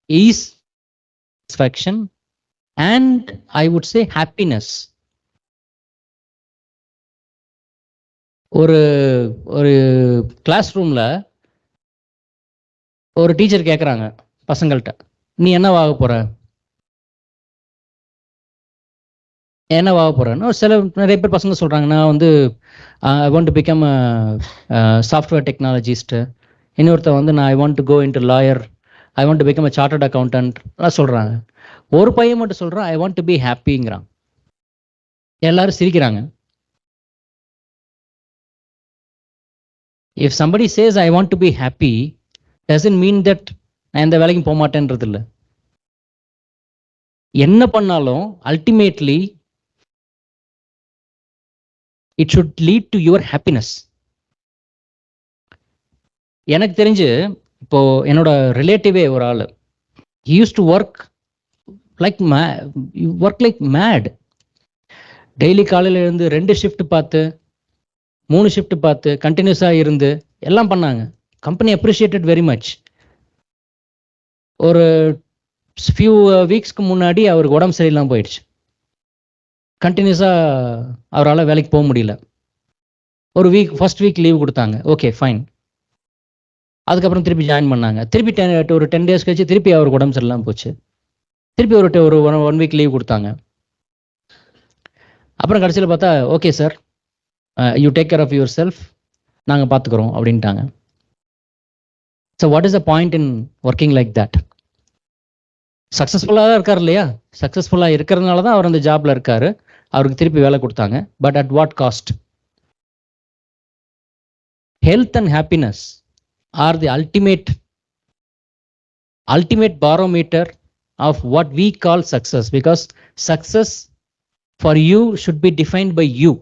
[SPEAKER 1] is satisfaction and I would say happiness. ஒரு ஒரு class ரூம்ல ஒரு teacher கேட்குறாங்க பசங்கள்கிட்ட, நீ என்னவாக போற, என்னவாக போறேன்னு. சில நிறைய பேர் பசங்க சொல்றாங்க, நான் வந்து I want to become software technologist. இன்னொருத்த வந்து நான் I want to go into lawyer, I want to become a chartered accountant எல்லாம் சொல்றாங்க. ஒரு பையன் மட்டும் சொல்றான், ஐ வாண்ட் டு பி ஹாப்பிங்கிறான். எல்லாரும் சிரிக்கிறாங்க. If somebody says I want to be happy, doesn't mean that நான் எந்த வேலைக்கும் போக மாட்டேன்றது இல்லை. என்ன பண்ணாலும் ultimately it should lead to your happiness. எனக்கு தெரிஞ்சு இப்போ என்னோட ரிலேட்டிவே ஒரு ஆள், he used to work like mad. Daily காலையில் இருந்து 2 ஷிஃப்ட் பார்த்து 3 ஷிஃப்ட் பார்த்து கண்டினியூஸாக இருந்து எல்லாம் பண்ணாங்க. Company appreciated very much. ஒரு ஃபியூ வீக்ஸ்க்கு முன்னாடி அவருக்கு உடம்பு சரியில்லாமல் போயிடுச்சு. கண்டினியூஸாக அவரால் வேலைக்கு போக முடியல. ஒரு ஃபர்ஸ்ட் வீக் லீவ் கொடுத்தாங்க, ஓகே ஃபைன். அதுக்கப்புறம் திருப்பி ஜாயின் பண்ணாங்க. திருப்பி ஒரு 10 டேஸ் கழிச்சு திருப்பி அவருக்கு உடம்பு சரியில்லாமல் போச்சு. திருப்பி ஒரு 1 வீக் லீவ் கொடுத்தாங்க. அப்புறம் கடைசியில் பார்த்தா, okay sir, you take care of yourself, நாங்கள் பார்த்துக்குறோம் அப்படின்ட்டாங்க. So what is the point in working like that? சக்ஸஸ்ஃபுல்லாக தான் இருக்கார் இல்லையா? சக்ஸஸ்ஃபுல்லாக இருக்கிறதுனால தான் அவர் அந்த ஜாப்ல இருக்காரு. அவருக்கு திருப்பி வேலை கொடுத்தாங்க. But at what cost? Health and happiness are the ultimate barometer of what we call success, because success for you should be defined by you.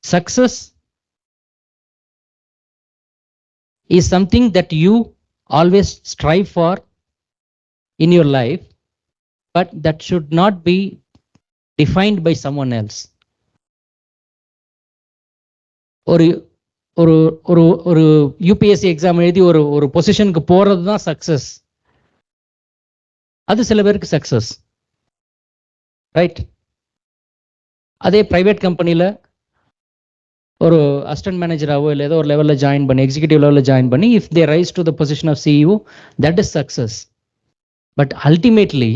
[SPEAKER 1] Success is something that you always strive for in your life, but that should not be defined by someone else. ஒரு ஒரு ஒரு ஒரு UPSC exam எழுதி ஒரு ஒரு பொசிஷனுக்கு போறது தான் சக்சஸ். அது சில பேருக்கு சக்சஸ், ரைட்? அதே பிரைவேட் கம்பெனியில் ஒரு அசிஸ்டன்ட் மேனேஜராகவோ இல்லை ஏதோ ஒரு லெவலில் ஜாயின் பண்ணி, எக்ஸிக்யூட்டிவ் லெவலில் ஜாயின் பண்ணி, if they rise to the position of CEO, that is success. But ultimately,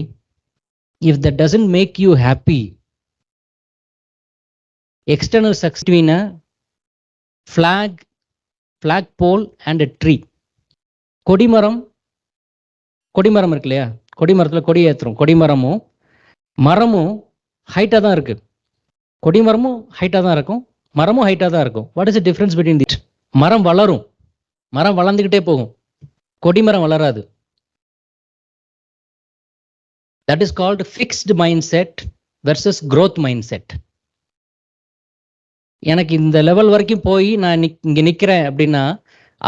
[SPEAKER 1] if that doesn't make you happy, external success between a flagpole and a tree. கொடிமரம் இருக்கு இல்லையா? கொடிமரத்தில் கொடி ஏற்றுறோம். கொடிமரமும் மரமும் ஹைட்டாக தான் இருக்கு. கொடிமரமும் ஹைட்டாக தான் இருக்கும், மரமும் ஹைட்டாக தான் இருக்கும். What is the difference between the? மரம் வளரும், மரம் வளர்ந்துக்கிட்டே போகும், கொடிமரம் வளராது. That is called fixed mindset versus growth mindset. எனக்கு இந்த லெவல் வரைக்கும் போய் நான் இங்கே நிற்கிறேன் அப்படின்னா,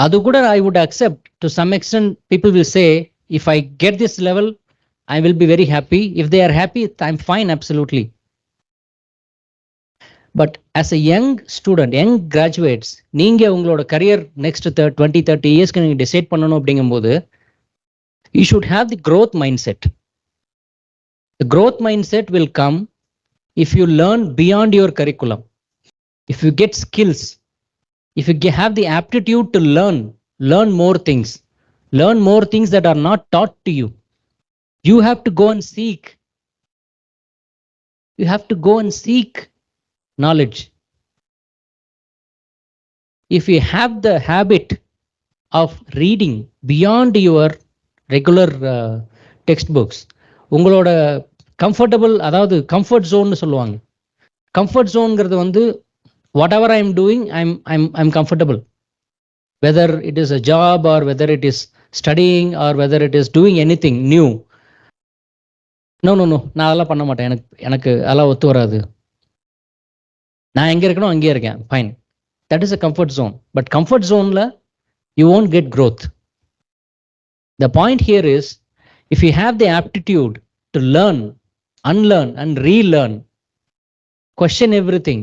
[SPEAKER 1] அது கூட I would accept to some extent. People will say, if I get this level, I will be very happy. If they are happy, I'm fine, absolutely. But as a young student, young graduates, நீங்கள் உங்களோட career next 20-30 இயர்ஸ்க்கு நீங்கள் decide பண்ணணும் அப்படிங்கும்போது, you should have the growth mindset. The growth mindset will come if you learn beyond your curriculum. If you get skills, if you have the aptitude to learn more things that are not taught to you. You have to go and seek. You have to go and seek knowledge. If you have the habit of reading beyond your regular textbooks, உங்களோட comfortable, அதாவது comfort ஜோன்னு சொல்லுவாங்க. Comfort ஜோன்ங்கிறது வந்து whatever I am doing, I'm comfortable. Whether it is a job or whether it is studying or whether it is doing anything new. No, நான் அதெல்லாம் பண்ண மாட்டேன், எனக்கு அதெல்லாம் ஒத்து வராது, நான் எங்கே இருக்கணும் அங்கேயே இருக்கேன், fine. That is a comfort zone. But comfort zone-ல you won't get growth. The point here is, if you have the aptitude to learn, unlearn and relearn, question everything,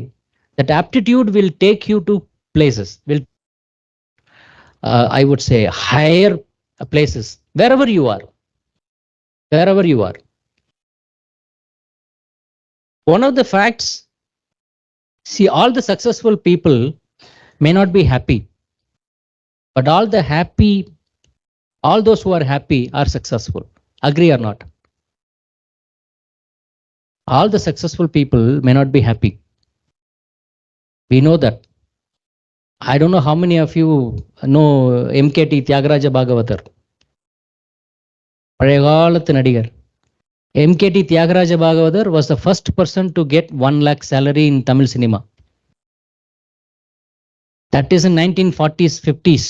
[SPEAKER 1] that aptitude will take you to places, I would say higher places, wherever you are. One of the facts, see, all the successful people may not be happy, but all those who are happy are successful. Agree or not? All the successful people may not be happy. We know that. I don't know how many of you know MKT Tyagaraja Bhagavathar. பழைய காலத்து நடிகர் MKT Tyagaraja Bhagavathar was the first person to get 1 lakh salary in Tamil cinema. That is in 1940s, 50s.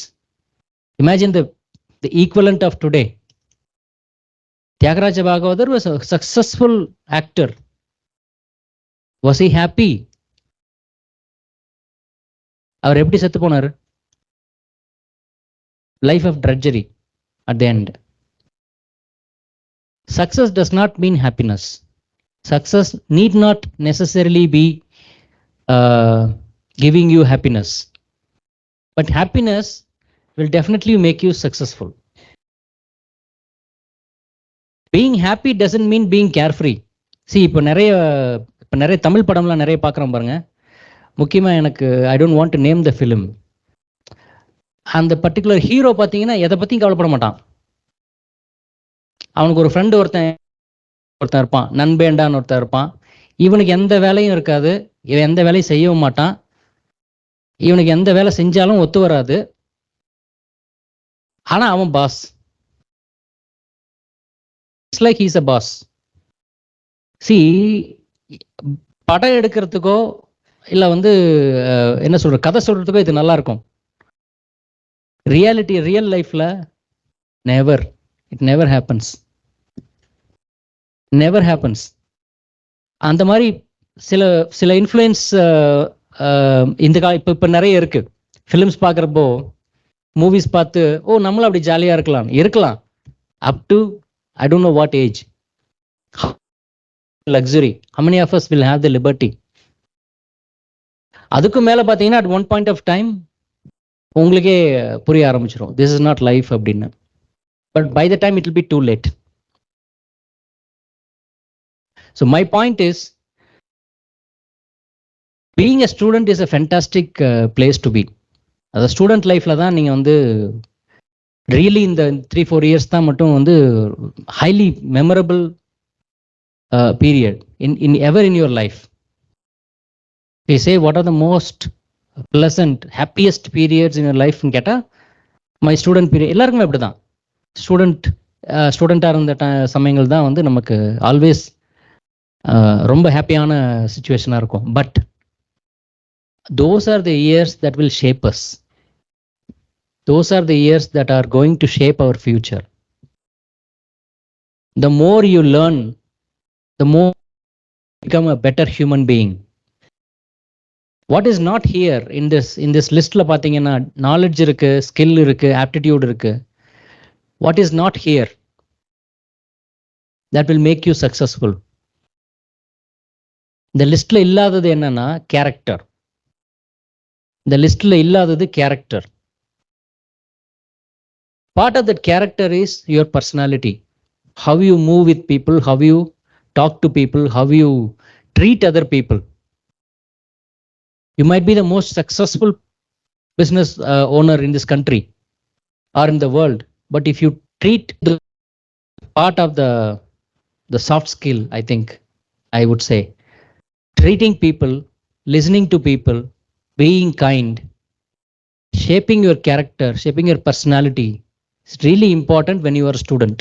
[SPEAKER 1] Imagine the equivalent of today. Tyagaraja Bhagavathar was a successful actor. Was he happy? அவர் எப்படி செத்து போனார்? Life of drudgery at the end. Success does not mean happiness. Success need not necessarily be giving you happiness, but happiness will definitely make you successful. Being happy doesn't mean being carefree. See, இப்போ நிறைய தமிழ் படம்லாம் நிறைய பார்க்குறோம் பாருங்க. முக்கியமாக எனக்கு, I don't want to name the film, அந்த particular hero பார்த்தீங்கன்னா எதை பற்றியும் கவலைப்பட மாட்டான். அவனுக்கு ஒரு ஃப்ரெண்டு ஒருத்தன் இருப்பான், நண்பேண்டான்னு ஒருத்தன் இருப்பான். இவனுக்கு எந்த வேலையும் இருக்காது, இவன் எந்த வேலையும் செய்யவும் மாட்டான், இவனுக்கு எந்த வேலை செஞ்சாலும் ஒத்து வராது. ஆனா அவன் boss. It's like he's a boss. See, படம் எடுக்கிறதுக்கோ இல்ல வந்து என்ன சொல்ற கதை சொல்றதுக்கோ இது நல்லா இருக்கும். ரியாலிட்டி ரியல் லைஃப்ல never, it never happens, never happens. அந்த மாதிரி சில சில இன்ஃப்ளூயன்ஸ் இந்த இப்போ நிறைய இருக்கு. ஃபிலிம்ஸ் பார்க்குறப்போ, மூவிஸ் பார்த்து ஓ நம்மளும் அப்படி ஜாலியாக இருக்கலாம் இருக்கலாம் up to I don't know what age, luxury, how many of us will have the liberty? அதுக்கு மேலே பார்த்தீங்கன்னா at one point of time உங்களுக்கே புரிய ஆரம்பிச்சிடும் திஸ் இஸ் நாட் லைஃப் அப்படின்னு. But by the time it will be too late. So my point is, being a student is a fantastic place to be. அது student லைஃப்பில் தான் நீங்கள் வந்து really இந்த 3-4 இயர்ஸ் தான் மட்டும் வந்து highly memorable period in ever in your life. We say what are the most pleasant happiest periods in your லைஃப்னு கேட்டால் மை ஸ்டூடெண்ட் பீரியட். எல்லாருக்குமே அப்படி தான். ஸ்டூடெண்ட்டாக இருந்த சமயங்கள் தான் வந்து நமக்கு ஆல்வேஸ் ரொம்ப ஹாப்பியான சுச்சுவேஷனாக இருக்கும். But those are the years that will shape us. Those are the years that are going to shape our future. The more you learn, the more you become a better human being. What is not here in this list la pathina, knowledge irukku, skill irukku, aptitude irukku. What is not here that will make you successful? The list la illadhathu enna na character. The list la illadhathu character. Part of that character is your personality. How you move with people, how you talk to people, how you treat other people. You might be the most successful business owner in this country or in the world, but if you treat the part of the soft skill, I think I would say treating people, listening to people, being kind, shaping your character, shaping your personality, is really important when you are a student.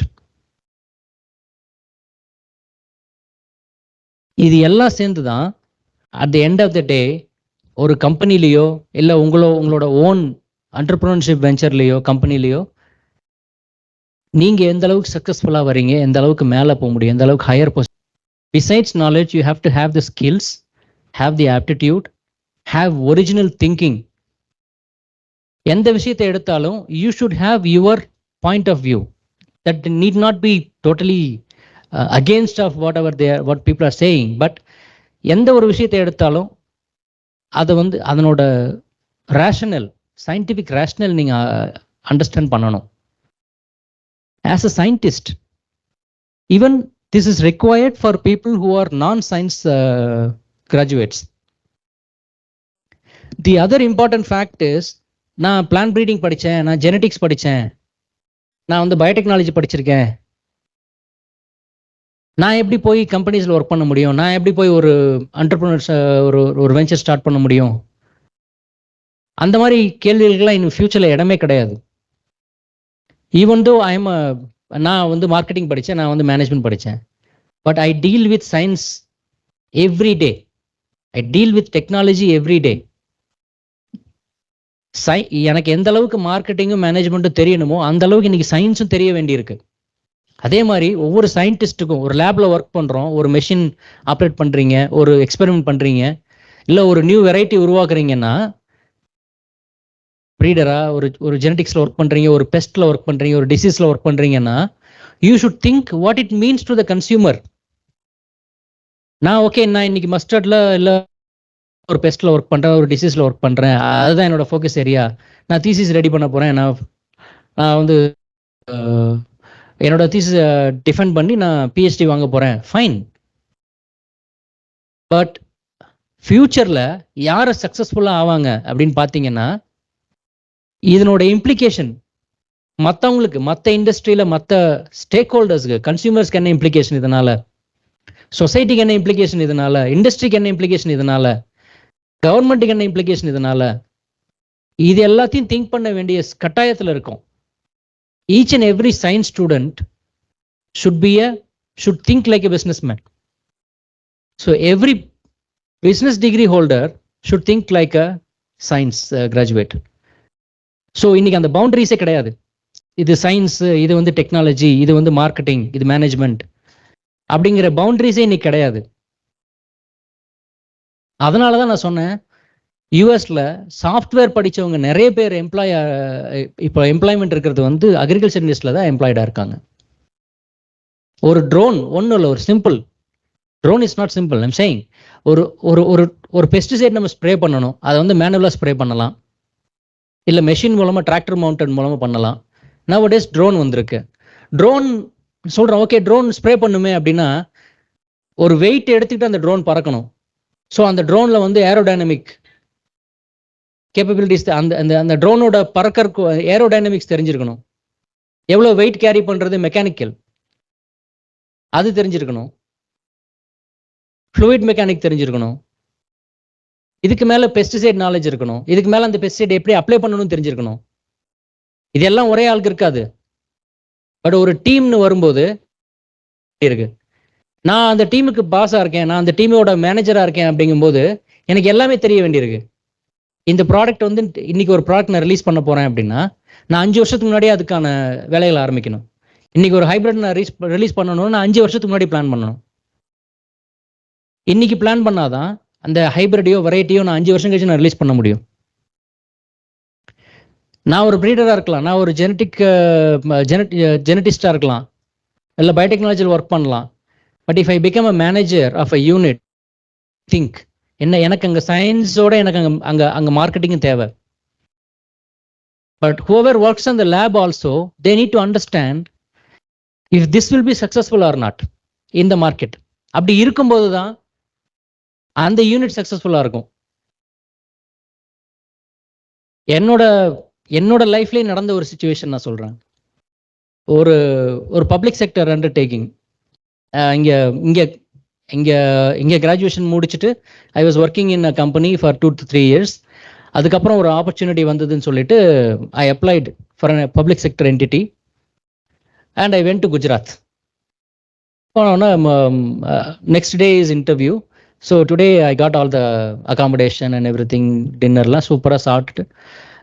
[SPEAKER 1] இது எல்லாம் சேர்ந்து தான் at the end of the day ஒரு கம்பெனிலேயோ இல்லை உங்களோட own entrepreneurship வெஞ்சர்லேயோ கம்பெனிலேயோ நீங்கள் எந்த அளவுக்கு சக்ஸஸ்ஃபுல்லாக வரீங்க, எந்த அளவுக்கு மேலே போக முடியும், எந்த அளவுக்கு higher position. Besides knowledge you have to have the skills, have the aptitude, have original thinking. எந்த விஷயத்தை எடுத்தாலும் you should have your point of view that need not be totally against of what people are saying. But எந்த ஒரு விஷயத்தை எடுத்தாலும் அதை வந்து அதனோட ரேஷனல், சயின்டிஃபிக் ரேஷனல் நீங்கள் அண்டர்ஸ்டாண்ட் பண்ணணும். As a scientist, even this is required for people who are non-science graduates. The other important fact is, நான் பிளான்ட் ப்ரீடிங் படித்தேன், நான் ஜெனட்டிக்ஸ் படித்தேன், நான் வந்து பயோடெக்னாலஜி படிச்சிருக்கேன், நான் எப்படி போய் கம்பெனிஸில் ஒர்க் பண்ண முடியும், நான் எப்படி போய் ஒரு என்டர்பிரினர்ஸ் ஒரு வெஞ்சர் ஸ்டார்ட் பண்ண முடியும், அந்த மாதிரி கேள்விகளுக்கெல்லாம் இன்னும் ஃபியூச்சரில் இடமே கிடையாது. ஈவன் தோ நான் வந்து மார்க்கெட்டிங் படித்தேன், நான் வந்து மேனேஜ்மெண்ட் படித்தேன், but I deal with science every day, I deal with technology every day. எனக்கு எந்த அளவுக்கு மார்க்கெட்டிங்கும் மேனேஜ்மெண்ட்டும் தெரியணுமோ அந்த அளவுக்கு இன்னைக்கு சயின்ஸும் தெரிய வேண்டியிருக்கு. அதே மாதிரி ஒவ்வொரு சயின்டிஸ்ட்டுக்கும், ஒரு லேப்ல ஒர்க் பண்ணுறோம், ஒரு மெஷின் ஆப்ரேட் பண்ணுறீங்க, ஒரு எக்ஸ்பெரிமெண்ட் பண்ணுறீங்க, இல்லை ஒரு நியூ வெரைட்டி உருவாக்குறீங்கன்னா, ப்ரீடரா ஒரு ஜெனடிக்ஸில் ஒர்க் பண்ணுறீங்க, ஒரு பெஸ்ட்டில் ஒர்க் பண்ணுறீங்க, ஒரு டிசீஸில் ஒர்க் பண்ணுறீங்கன்னா, you should think what it means to the consumer. நான் இன்னைக்கு மஸ்டர்டில் இல்லை ஒரு பெஸ்ட்டில் ஒர்க் பண்ணுறேன், ஒரு டிசீஸில் ஒர்க் பண்ணுறேன், அதுதான் என்னோட ஃபோக்கஸ் ஏரியா, நான் தீசிஸ் ரெடி பண்ண போகிறேன், நான் வந்து என்னோட தீசிஸ் டிஃபெண்ட் பண்ணி நான் பிஹெச்டி வாங்க போகிறேன், ஃபைன். பட் ஃபியூச்சரில் யாரை சக்ஸஸ்ஃபுல்லாக ஆவாங்க அப்படின்னு பார்த்தீங்கன்னா, இதனோட இம்ப்ளிகேஷன் மற்றவங்களுக்கு, மற்ற இண்டஸ்ட்ரியில், மற்ற ஸ்டேக் ஹோல்டர்ஸ்க்கு, கன்சியூமர்ஸ்க்கு என்ன இம்ப்ளிகேஷன் இதனால, சொசைட்டிக்கு என்ன இம்ப்ளிகேஷன் இதனால, இண்டஸ்ட்ரிக்கு என்ன இம்ப்ளிகேஷன் இதனால, கவர்மெண்ட்டுக்கு என்ன இம்ப்ளிகேஷன் இதனால, இது எல்லாத்தையும் திங்க் பண்ண வேண்டிய கட்டாயத்தில் இருக்கும். each and every science student should think like a businessman. So every business degree holder should think like a science graduate. So இன்னைக்கு அந்த பவுண்டரிஸே கிடையாது. இது சயின்ஸ், இது வந்து டெக்னாலஜி, இது வந்து மார்க்கெட்டிங், இது மேனேஜ்மெண்ட் அப்படிங்கிற பவுண்டரிஸே இன்னைக்கு கிடையாது. அதனால தான் நான் சொன்னேன், யூஎஸ்ல சாஃப்ட்வேர் படித்தவங்க நிறைய பேர் இப்போ எம்ப்ளாய்மெண்ட் இருக்கிறது வந்து அக்ரிகல்ச்சர் இண்டஸ்ட்ரியில் தான் எம்ப்ளாய்டாக இருக்காங்க. ஒரு ட்ரோன் ஒன்றும் இல்லை, ஒரு simple drone is not simple. I'm saying, ஒரு ஒரு ஒரு ஒரு பெஸ்டிசைட் நம்ம ஸ்ப்ரே பண்ணணும், அதை வந்து மேனுவலாக ஸ்ப்ரே பண்ணலாம், இல்லை மெஷின் மூலமாக டிராக்டர் மவுண்டட் மூலமாக பண்ணலாம். நவடேஸ் ட்ரோன் வந்திருக்கு. ட்ரோன் சொல்கிறேன், ஓகே ட்ரோன் ஸ்ப்ரே பண்ணுமே அப்படின்னா ஒரு வெயிட் எடுத்துக்கிட்டு அந்த ட்ரோன் பறக்கணும். ஸோ அந்த ட்ரோனில் வந்து ஏரோடைனமிக் கேப்பபிலிட்டிஸ், அந்த அந்த அந்த ட்ரோனோட பறக்கறக்கு ஏரோடைனமிக்ஸ் தெரிஞ்சிருக்கணும். எவ்வளோ வெயிட் கேரி பண்ணுறது மெக்கானிக்கல் அது தெரிஞ்சிருக்கணும். ஃப்ளூயிட் மெக்கானிக் தெரிஞ்சிருக்கணும். இதுக்கு மேலே பெஸ்டிசைட் நாலேஜ் இருக்கணும். இதுக்கு மேலே அந்த பெஸ்டிசைட் எப்படி அப்ளை பண்ணணும்னு தெரிஞ்சிருக்கணும். இதெல்லாம் ஒரே ஆளுக்கு இருக்காது. பட் ஒரு டீம்னு வரும்போது இருக்கு. நான் அந்த டீமுக்கு பாஸாக இருக்கேன், நான் அந்த டீமோட மேனேஜராக இருக்கேன் அப்படிங்கும்போது எனக்கு எல்லாமே தெரிய வேண்டியிருக்கு. இந்த ப்ராடக்ட் வந்து இன்னைக்கு ஒரு ப்ராடக்ட் நான் ரிலீஸ் பண்ண போகிறேன் அப்படின்னா நான் 5 வருஷத்துக்கு முன்னாடியே அதுக்கான வேலைகளை ஆரம்பிக்கணும். இன்னைக்கு ஒரு ஹைப்ரிட் நான் ரிலீஸ் பண்ணணும்னு நான் 5 வருஷத்துக்கு முன்னாடி பிளான் பண்ணணும். இன்னைக்கு பிளான் பண்ணாதான் அந்த ஹைப்ரிடையோ வெரைட்டியோ நான் 5 வருஷம் கழிச்சு நான் ரிலீஸ் பண்ண முடியும். நான் ஒரு ப்ரீடராக இருக்கலாம், நான் ஒரு ஜெனட்டிஸ்டாக இருக்கலாம், இல்லை பயோடெக்னாலஜியில் ஒர்க் பண்ணலாம். But if I become a manager of a unit, think எனக்கு அங்கே சயின்ஸோட எனக்கு அங்கே மார்க்கெட்டிங்கும் தேவை. But whoever works in the lab also, they need to understand if this will be successful or not in the market. அப்படி இருக்கும்போது தான் அந்த யூனிட் சக்ஸஸ்ஃபுல்லாக இருக்கும். என்னோட லைஃப்லேயே நடந்த ஒரு சுச்சுவேஷன் நான் சொல்கிறேன். ஒரு ஒரு பப்ளிக் செக்டர் அண்டர்டேக்கிங், இங்கே இங்கே இங்கே இங்கே கிராஜுவேஷன் முடிச்சுட்டு I was working in a company for 2 to 3 years. அதுக்கப்புறம் ஒரு ஆப்பர்ச்சுனிட்டி வந்ததுன்னு சொல்லிட்டு I applied for a public sector entity and I went to Gujarat. போனோன்னா next day is interview. So today I got all the accommodation and everything, டின்னர்லாம் சூப்பராக சாப்பிட்டுட்டு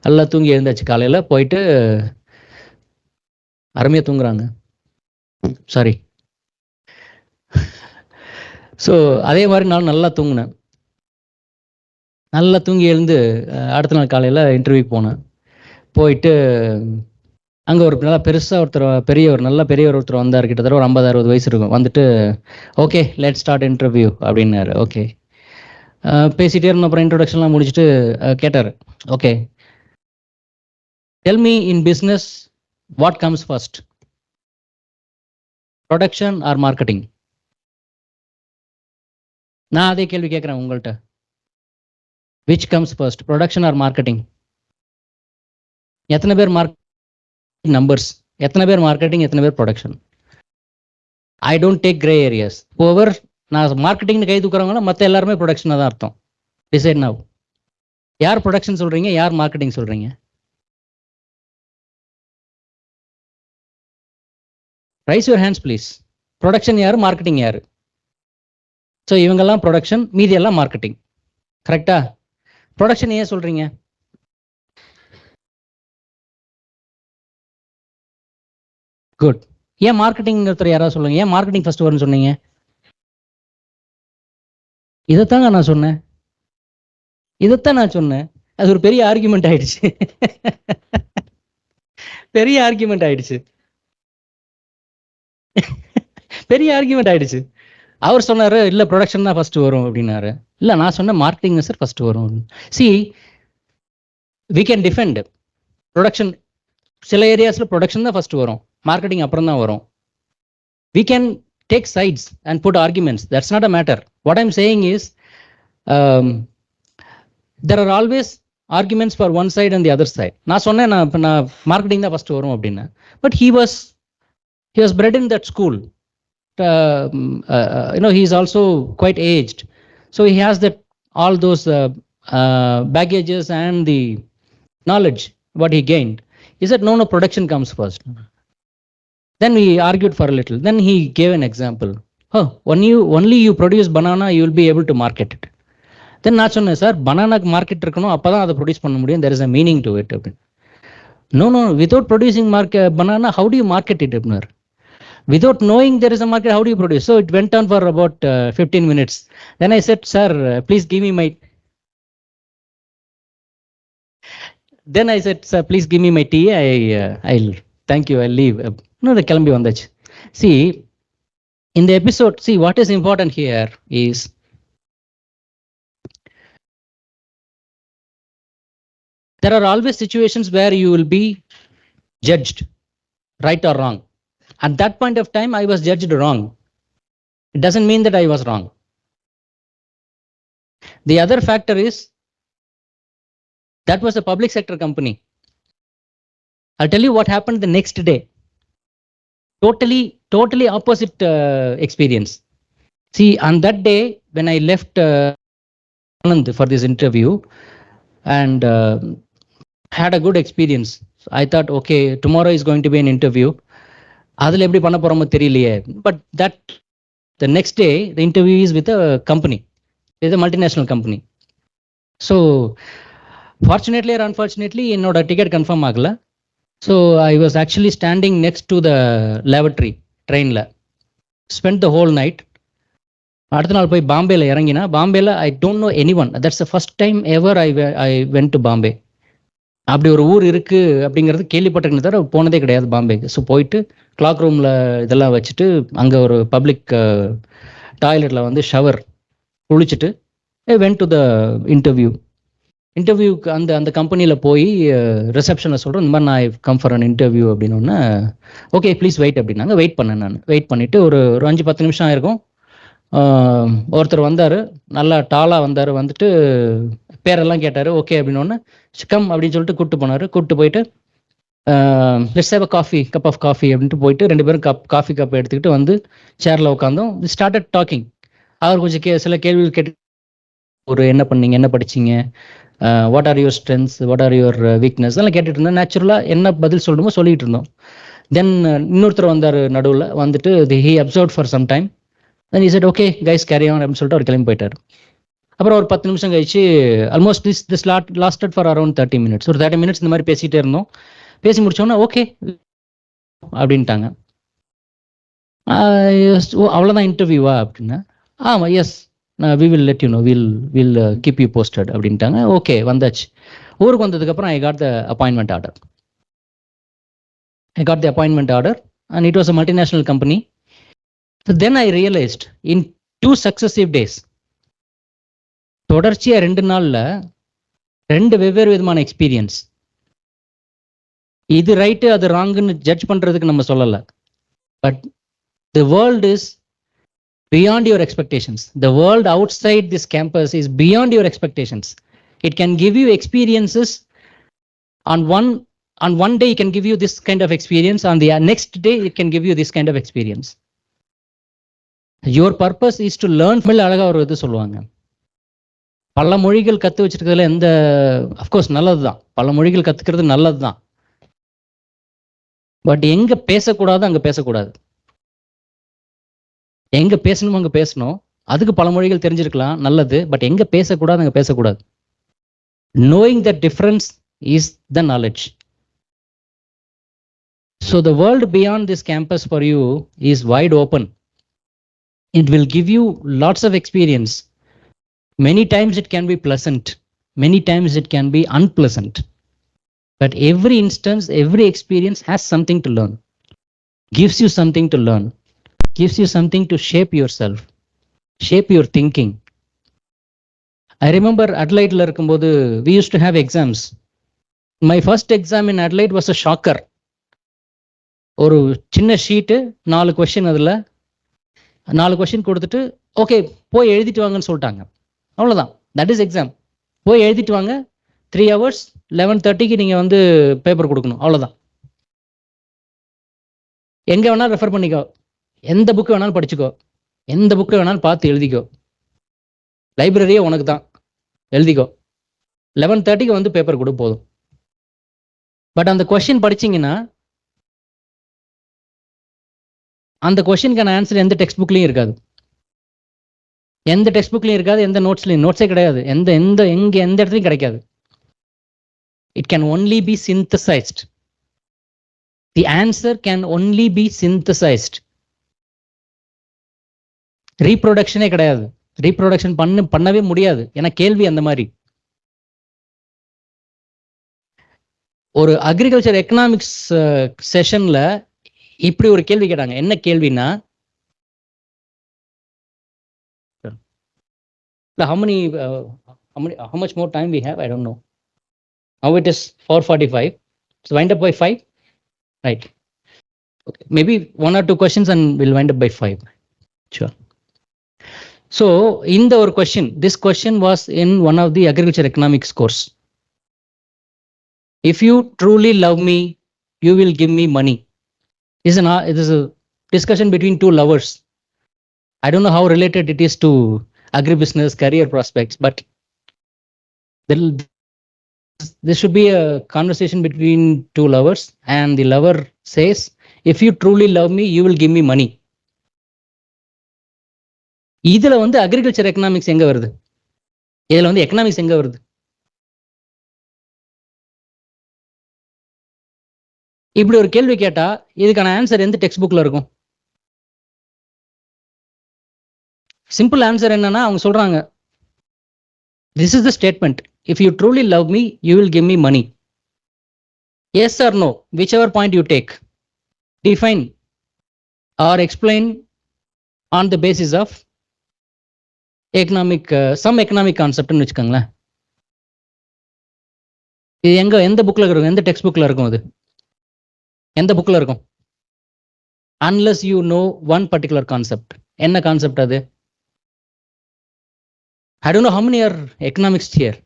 [SPEAKER 1] நல்லா தூங்கி எழுந்தாச்சு. காலையில் போயிட்டு அருமையாக தூங்குறாங்க. சாரி. ஸோ அதே மாதிரி நான் நல்லா தூங்கினேன். நல்லா தூங்கி எழுந்து அடுத்த நாள் காலையில் இன்டர்வியூக்கு போனேன். போயிட்டு அங்கே ஒரு நல்லா பெருசாக ஒருத்தர், நல்ல பெரியவர் ஒருத்தர் வந்தார். கிட்டத்தட்ட ஒரு 50-60 வயசு இருக்கும். வந்துட்டு ஓகே லெட் ஸ்டார்ட் இன்டர்வியூ அப்படின்னாரு. ஓகே பேசிகிட்டே இருந்தோம். அப்புறம் இன்ட்ரொடக்ஷன்லாம் முடிச்சுட்டு கேட்டார், okay tell me in business what comes first, production R marketing? நான் அதே கேள்வி கேட்குறேன் உங்கள்கிட்ட. Which comes first, production R marketing? எத்தனை பேர் நம்பர்ஸ், எத்தனை பேர் மார்க்கெட்டிங், எத்தனை பேர் production? I don't take grey areas. Over நான் மார்க்கெட்டிங்னு கை தூக்குறவங்கன்னா மற்ற எல்லாருமே ப்ரொடக்ஷனாக தான் அர்த்தம். Decide now. யார் ப்ரொடக்ஷன் சொல்கிறீங்க, யார் மார்க்கெட்டிங் சொல்கிறீங்க? Raise your hands please. Production யார், மார்க்கெட்டிங் யார்? ஸோ இவங்கெல்லாம் ப்ரொடக்ஷன், மீதி எல்லாம் மார்க்கெட்டிங். கரெக்டா? ப்ரொடக்ஷன் ஏன் சொல்கிறீங்க? குட். ஏன் மார்க்கெட்டிங் ஒருத்தர் யாராவது சொல்லுங்க, ஏன் மார்க்கெட்டிங் ஃபர்ஸ்ட் வரும்னு சொன்னீங்க? இதைத்தாங்க நான் சொன்னேன், இதைத்தான் நான் சொன்னேன். அது ஒரு பெரிய ஆர்குமெண்ட் ஆயிடுச்சு. பெரிய ஆர்குமெண்ட் ஆயிடுச்சு. பெரிய ஆர்குமெண்ட் ஆயிடுச்சு. அவர் சொன்னாரு இல்லை ப்ரொடக்ஷன் தான் ஃபர்ஸ்ட் வரும் அப்படின்னாரு. இல்லை நான் சொன்னேன் மார்க்கெட்டிங் சார் ஃபர்ஸ்ட் வரும். C V can defend production. சில ஏரியாஸில் ப்ரொடக்ஷன் தான் ஃபர்ஸ்ட் வரும், மார்க்கெட்டிங் அப்புறம் தான் வரும். We can take sides and put arguments. That's not a matter. What I'm saying is there are always arguments for one side and the other side. நான் சொன்னேன் நான் marketing தான் ஃபர்ஸ்ட் வரும் அப்படின்னு. But he was bred in that school. He is also quite aged, so he has that all those baggages and the knowledge what he gained. He said no, production comes first. Then we argued for a little. Then he gave an example. Oh, only you produce banana, you will be able to market it. Then நான் சொன்னேன், sir பனானாக்கு market இருக்கணும், அப்போ தான் அதை produce பண்ண முடியும், there is a meaning to it அப்படின்னு. No, without producing banana, how do you market it அப்படின்னாரு. Without knowing there is a market, how do you produce? So it went on for about 15 minutes. Then I said, sir, please give me my... Then I said, sir, please give me my tea. I'll thank you, I'll leave. No, the kilambi vandachu. See, in the episode, see what is important here is there are always situations where you will be judged, right or wrong. At that point of time, I was judged wrong. It doesn't mean that I was wrong. The other factor is that was a public sector company. I'll tell you what happened the next day. Totally opposite experience. See, on that day, when I left Anand for this interview and had a good experience, I thought, okay, tomorrow is going to be an interview. அதில் எப்படி பண்ண போகிறோமோ தெரியலையே. But that the next day, the interview is with a company, with a multinational company. So, fortunately or unfortunately, என்னோட ticket confirm ஆகலை. So, I was actually standing next to the lavatory trainல. Spent the whole night. அடுத்த நாள் போய் பாம்பேல இறங்கினா, பாம்பேல I don't know any one. That's the first time ever I went to Bombay. அப்படி ஒரு ஊர் இருக்குது அப்படிங்கிறது கேள்விப்பட்டிருக்கேன், தவிர போனதே கிடையாது பாம்பேக்கு. ஸோ போயிட்டு கிளாக் ரூமில் இதெல்லாம் வச்சுட்டு அங்கே ஒரு பப்ளிக் டாய்லெட்டில் வந்து ஷவர் குளிச்சுட்டு வென்ட் டு த இன்டர்வியூக்கு அந்த கம்பெனியில் போய் ரிசப்ஷனில் சொல்கிறேன், இந்த மாதிரி நான் கம் ஃபார் அன் இன்டர்வியூ அப்படின்னோடனே, ஓகே ப்ளீஸ் வெயிட் அப்படின்னாங்க. வெயிட் பண்ணேன். நான் வெயிட் பண்ணிவிட்டு ஒரு 5-10 நிமிஷம் ஆயிருக்கும். ஒருத்தர் வந்தார், நல்லா டாலாக வந்தார். வந்துட்டு பேரெல்லாம் கேட்டார். ஓகே அப்படின்னோடனே கம் அப்படின்னு சொல்லிட்டு கூப்பிட்டு போனார். கூப்பிட்டு போயிட்டு let's have a coffee, cup of coffee அப்படின்ட்டு போயிட்டு 2 பேரும் காஃபி கப் எடுத்துக்கிட்டு வந்து சேரில் உட்காந்தோம். Started docking. அவர் கொஞ்சம் சில கேள்விகள் கேட்டு, ஒரு என்ன பண்ணீங்க, என்ன படிச்சிங்க, what are your strengths, what are your weakness, அதெல்லாம் கேட்டுட்டு இருந்தோம். நேச்சுரலாக என்ன பதில் சொல்லணுமோ சொல்லிகிட்டு இருந்தோம். தென் இன்னொருத்தர் வந்தார் நடுவில். வந்துட்டு he observe for some time. Then he said, okay guys carry on அப்படின்னு சொல்லிட்டு அவர் கிளம்பி போயிட்டார். அப்புறம் ஒரு 10 நிமிஷம் கழிச்சு, almost this lasted for around 30 minutes. ஒரு 30 minutes இந்த மாதிரி பேசிகிட்டே இருந்தோம். பேசி முடிச்சோன்னா ஓகே அப்படின்ட்டாங்க. அவ்வளோதான் இன்டர்வியூவா அப்படின்னா, ஆமாம் yes we will let you know, will keep you posted அப்படின்ட்டாங்க. ஓகே வந்தாச்சு. ஊருக்கு வந்ததுக்கப்புறம் I got the appointment order and it was a multinational company. So then I realized in 2 successive days, தொடர்ச்சியா 2 நாள்ல 2 வெவ்வேறு விதமான எக்ஸ்பீரியன்ஸ். இது ரைட்டு அது ராங்குன்னு ஜட்ஜ் பண்றதுக்கு நம்ம சொல்லல. But the world is beyond your expectations. The world outside this campus is beyond your expectations. It can give you experiences. On one day it can give you this kind of experience, on the next day it can give you this kind of experience. Your purpose is to learn. Tamil அழகா ஒரு இது சொல்லுவாங்க, பல மொழிகள் கற்று வச்சிருக்கிறதுல எந்த, of course நல்லது தான், பல மொழிகள் கற்றுக்கிறது நல்லது தான். பட் எங்கே பேசக்கூடாது அங்கே பேசக்கூடாது, எங்கே பேசணுமோ அங்கே பேசணும். அதுக்கு பல மொழிகள் தெரிஞ்சிருக்கலாம், நல்லது. பட் எங்கே பேசக்கூடாது அங்கே பேசக்கூடாது. Knowing the difference is the knowledge. So the world beyond this campus for you is wide open. It will give you lots of experience. Many times it can be pleasant, many times it can be unpleasant. But every instance, every experience has something to learn, gives you something to learn, gives you something to shape yourself, shape your thinking. I remember Adelaide-la இருக்கும்போது we used to have exams. My first exam in Adelaide was a shocker. ஒரு சின்ன sheet, 4 question, அதில் 4 question கொடுத்துட்டு okay போய் எழுதிட்டு வாங்கன்னு சொல்லிட்டாங்க. அவ்வளோதான், தட் இஸ் எக்ஸாம். போய் எழுதிட்டு வாங்க, 3 hours, 11:30க்கு நீங்கள் வந்து பேப்பர் கொடுக்கணும், அவ்வளோதான். எங்கே வேணாலும் ரெஃபர் பண்ணிக்கோ, எந்த புக்கு வேணாலும் படிச்சுக்கோ, எந்த புக்கு வேணாலும் பார்த்து எழுதிக்கோ, லைப்ரரியே உனக்கு தான், எழுதிக்கோ. 11:30க்கு வந்து பேப்பர் கொடு போதும். பட் அந்த கொஸ்டின் படிச்சிங்கன்னா அந்த கொஸ்டினுக்கான ஆன்சர் எந்த டெக்ஸ்ட் புக்லையும் இருக்காது, எந்த டெக்ஸ்ட் புக்லையும் இருக்காது, எந்த நோட்ஸ்லையும், நோட்ஸே கிடையாது, எந்த எந்த எங்க எந்த இடத்துலையும் கிடைக்காது. It can only be synthesized. The answer can only be synthesized. ரீப்ரொடக்ஷனே கிடையாது, ரீப்ரொடக்ஷன் பண்ணவே முடியாது. ஏன்னா கேள்வி அந்த மாதிரி. ஒரு அக்ரிகல்ச்சர் எக்கனாமிக்ஸ் செஷன்ல இப்படி ஒரு கேள்வி கேட்டாங்க. என்ன கேள்வினா, how many how much more time we have, I don't know. Now it is 4:45. So wind up by 5, right? Okay. Maybe one or two questions and we'll wind up by 5. Sure. So in the question, this question was in one of the agriculture economics course. If you truly love me, you will give me money. It is a discussion between two lovers. I don't know how related it is to agribusiness career prospects, but this should be a conversation between two lovers, and the lover says, if you truly love me, you will give me money. இதுல வந்து agriculture economics எங்க வருது? இதுல வந்து economics எங்க வருது? இப்படி ஒரு கேள்வி கேட்டா இதுக்கான ஆன்சர் எந்த டெக்ஸ்ட் புக்ல இருக்கும்? சிம்பிள் ஆன்சர் என்னன்னா, அவங்க சொல்றாங்க, this is the statement, if you truly love me, you will give me money. Yes or no, whichever point you take, define or explain on the basis of economic some economic concept னு வச்சுக்கோங்களேன். இது எந்த புக்ல இருக்கும், எந்த text புக்ல இருக்கும்? அது எந்த புக்ல இருக்கும்? unless you know one particular concept. என்ன கான்செப்ட் அது? I don't know how many are economics here.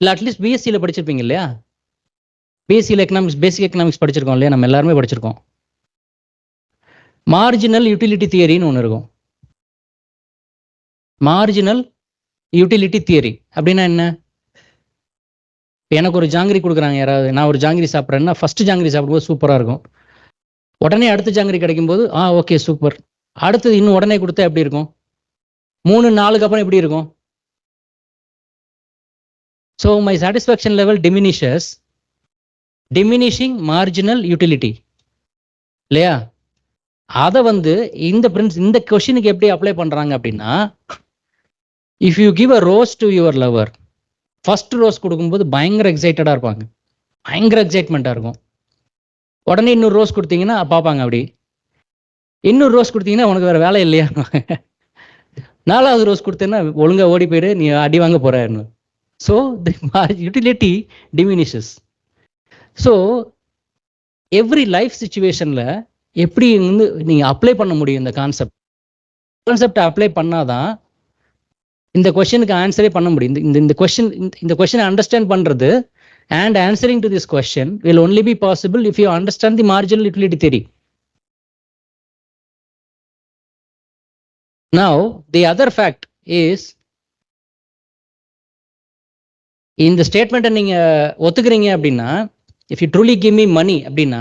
[SPEAKER 1] இல்ல அட்லீஸ்ட் பிஎஸ்சியில் படிச்சிருப்பீங்க இல்லையா? பிஎஸ்சியில் எக்கனாமிக்ஸ், பேசிக் எக்கனாமிக்ஸ் படிச்சிருக்கோம் இல்லையா? நம்ம எல்லாருமே படிச்சிருக்கோம். மார்ஜினல் யூட்டிலிட்டி தியரின்னு ஒன்று இருக்கும். மார்ஜினல் யூட்டிலிட்டி தியரி அப்படின்னா என்ன? எனக்கு ஒரு ஜாங்கிரி கொடுக்குறாங்க யாராவது, நான் ஒரு ஜாங்கிரி சாப்பிட்றேன்னா ஃபர்ஸ்ட் ஜாங்கிரி சாப்பிடும்போது சூப்பராக இருக்கும். உடனே அடுத்த ஜாங்கிரி கிடைக்கும் போது ஓகே சூப்பர். அடுத்தது இன்னும் உடனே கொடுத்தா எப்படி இருக்கும்? 3-4க்கு அப்புறம் எப்படி இருக்கும்? So my satisfaction level diminishes, diminishing marginal utility இல்லையா? அதை வந்து இந்த கொஸ்டினுக்கு எப்படி அப்ளை பண்றாங்க அப்படின்னா, if you give a rose to your lower, first rose கொடுக்கும்போது பயங்கர எக்ஸைட்டடா இருப்பாங்க, பயங்கர எக்ஸைட்மெண்ட்டாக இருக்கும். உடனே இன்னொரு ரோஸ் கொடுத்தீங்கன்னா பார்ப்பாங்க அப்படி. இன்னொரு ரோஸ் கொடுத்தீங்கன்னா உனக்கு வேற வேலை இல்லையா? 4வது ரோஸ் கொடுத்தேன்னா ஒழுங்கா ஓடி போயிடு, நீ அடி வாங்க போறாருன்னு. So utility diminishes. So every life சுச்சுவேஷன்ல எப்படி வந்து நீங்க அப்ளை பண்ண முடியும் இந்த கான்செப்ட் அப்ளை பண்ணாதான் இந்த கொஸ்டினுக்கு ஆன்சரே பண்ண முடியும். இந்த கொஸ்டின் அண்டர்ஸ்டாண்ட் பண்றது and answering to this question will only be possible if you understand the marginal utility theory. Now the other fact is, இந்த ஸ்டேட்மெண்ட்டை நீங்க ஒத்துக்கிறீங்க அப்படின்னா, if you truly give me money அப்படின்னா,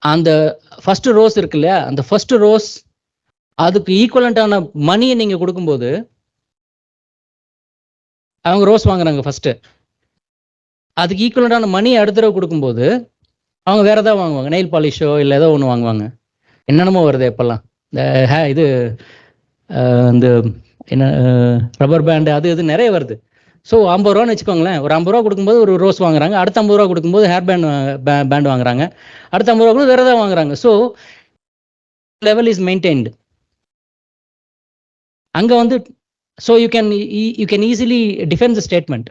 [SPEAKER 1] அந்த ஃபர்ஸ்ட் ரோஸ் இருக்கு இல்லையா, அந்த ஃபர்ஸ்ட் ரோஸ் அதுக்கு ஈக்குவலண்டான மணியை நீங்க கொடுக்கும்போது, அவங்க ரோஸ் வாங்குறாங்க ஃபர்ஸ்ட், அதுக்கு ஈக்குவலண்டான மணி அடுத்த தடவை கொடுக்கும்போது அவங்க வேற ஏதாவது வாங்குவாங்க, நெயில் பாலிஷோ இல்லை ஏதோ ஒன்று வாங்குவாங்க. என்னென்னமோ வருது இப்பெல்லாம், இது இந்த என்ன ரப்பர் பேண்டு அது இது நிறைய வருது. ஸோ 50 ரூபான்னு வச்சுக்கோங்களேன், ஒரு 50 ரூபா கொடுக்கும்போது ஒரு ரோஸ் வாங்குறாங்க, அடுத்த 50 ரூபா கொடுக்கும்போது ஹேர் பேண்ட் வாங்குறாங்க, அடுத்த 50 ரூபா கூட வேற ஏதாவது வாங்குறாங்க. ஸோ லெவல் இஸ் மெயின்டைன்டு அங்க வந்து. So you can easily defend the statement.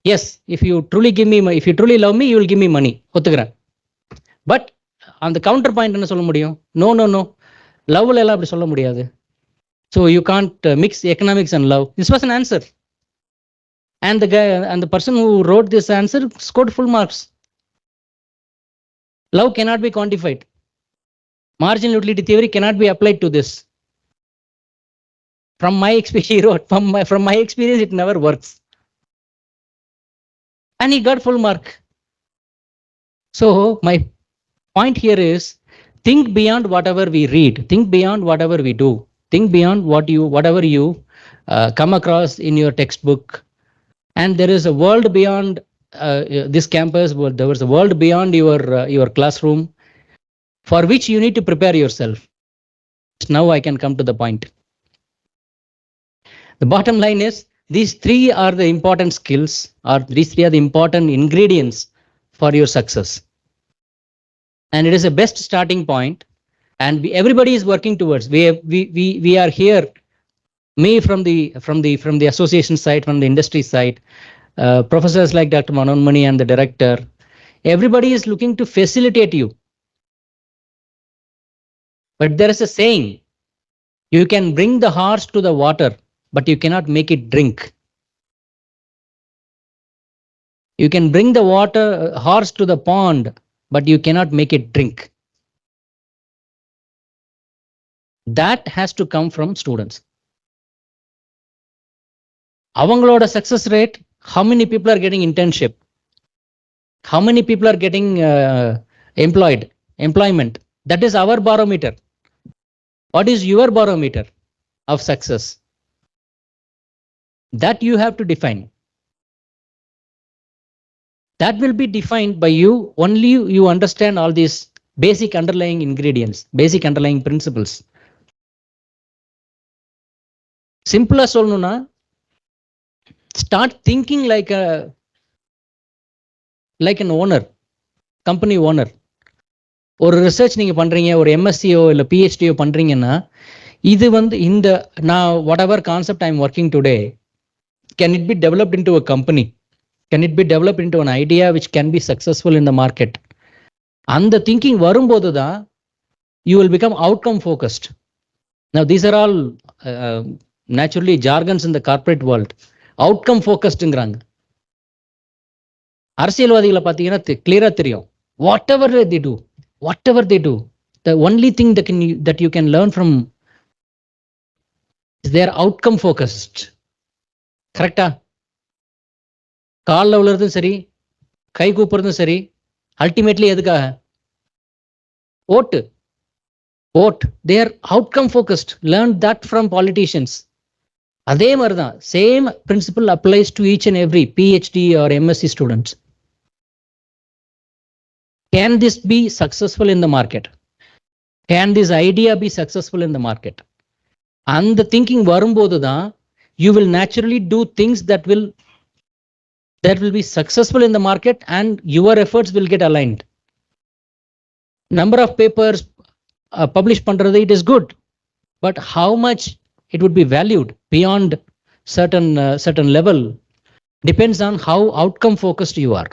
[SPEAKER 1] Yes, if you truly love me you will give me money, ஒத்துக்கிறேன். பட் அந்த கவுண்டர் பாயிண்ட் என்ன சொல்ல முடியும்? நோ நோ நோ, லவ்ல எல்லாம் அப்படி சொல்ல முடியாது. So you can't mix economics and love. This was an answer. And the person who wrote this answer scored full marks. Love cannot be quantified. Marginal utility theory cannot be applied to this. From my experience, he wrote, from my experience, it never works. And he got full mark. So my point here is, think beyond whatever we read, think beyond whatever we do, think beyond whatever you come across in your textbook. And there is a world beyond this campus. There was a world beyond your classroom, for which you need to prepare yourself. Now I can come to the point. The bottom line is, these three are the important skills, or these three are the important ingredients for your success. And it is a best starting point, and everybody is working towards. We are here, me from the association side, from the industry side, professors like Dr. Manonmani and the director, everybody is looking to facilitate you. But there is a saying, you can bring the horse to the water, but you cannot make it drink. You can bring the horse to the pond, but you cannot make it drink. That has to come from students. அவங்களோட success rate, how many people are getting internship, how many people are getting employment, that is our barometer. What is your barometer of success? That you have to define. That will be defined by you only you understand all these basic underlying ingredients, basic underlying principles. Simpler சொல்லணும்னா, start thinking like an owner, company owner. ஒரு research நீங்க பண்றீங்க, ஒரு எம்எஸ்சியோ இல்ல பிஹெச்டியோ பண்றீங்கன்னா, இது இந்த நான் whatever concept I am working today, can it be developed into a company? Can it be developed into an idea which can be successful in the market? அந்த thinking வரும்போது தான் you will become outcome focused. Now these are all naturally jargons in the corporate world. Outcome focusedங்கிறாங்க. அரசியல்வாதிகளை பார்த்தீங்கன்னா கிளியரா தெரியும், whatever they do, the only thing that you can learn from is their outcome focused. கரெக்டா? காலில் விழுறதும் சரி, கை கூப்புறதும் சரி, ultimately எதுக்காக? ஓட்டு. They are outcome focused. Learn that from politicians. அதே மாதிரி தான், same principal applies to each and every PhD or MSc students. Can this be successful in the market? Can this idea be successful in the market? அந்த thinking வரும்போது தான் you will naturally do things that will be successful in the market, and your efforts will get aligned. Number of papers publish பண்றது, it is good, but how much it would be valued beyond certain level depends on how outcome focused you are.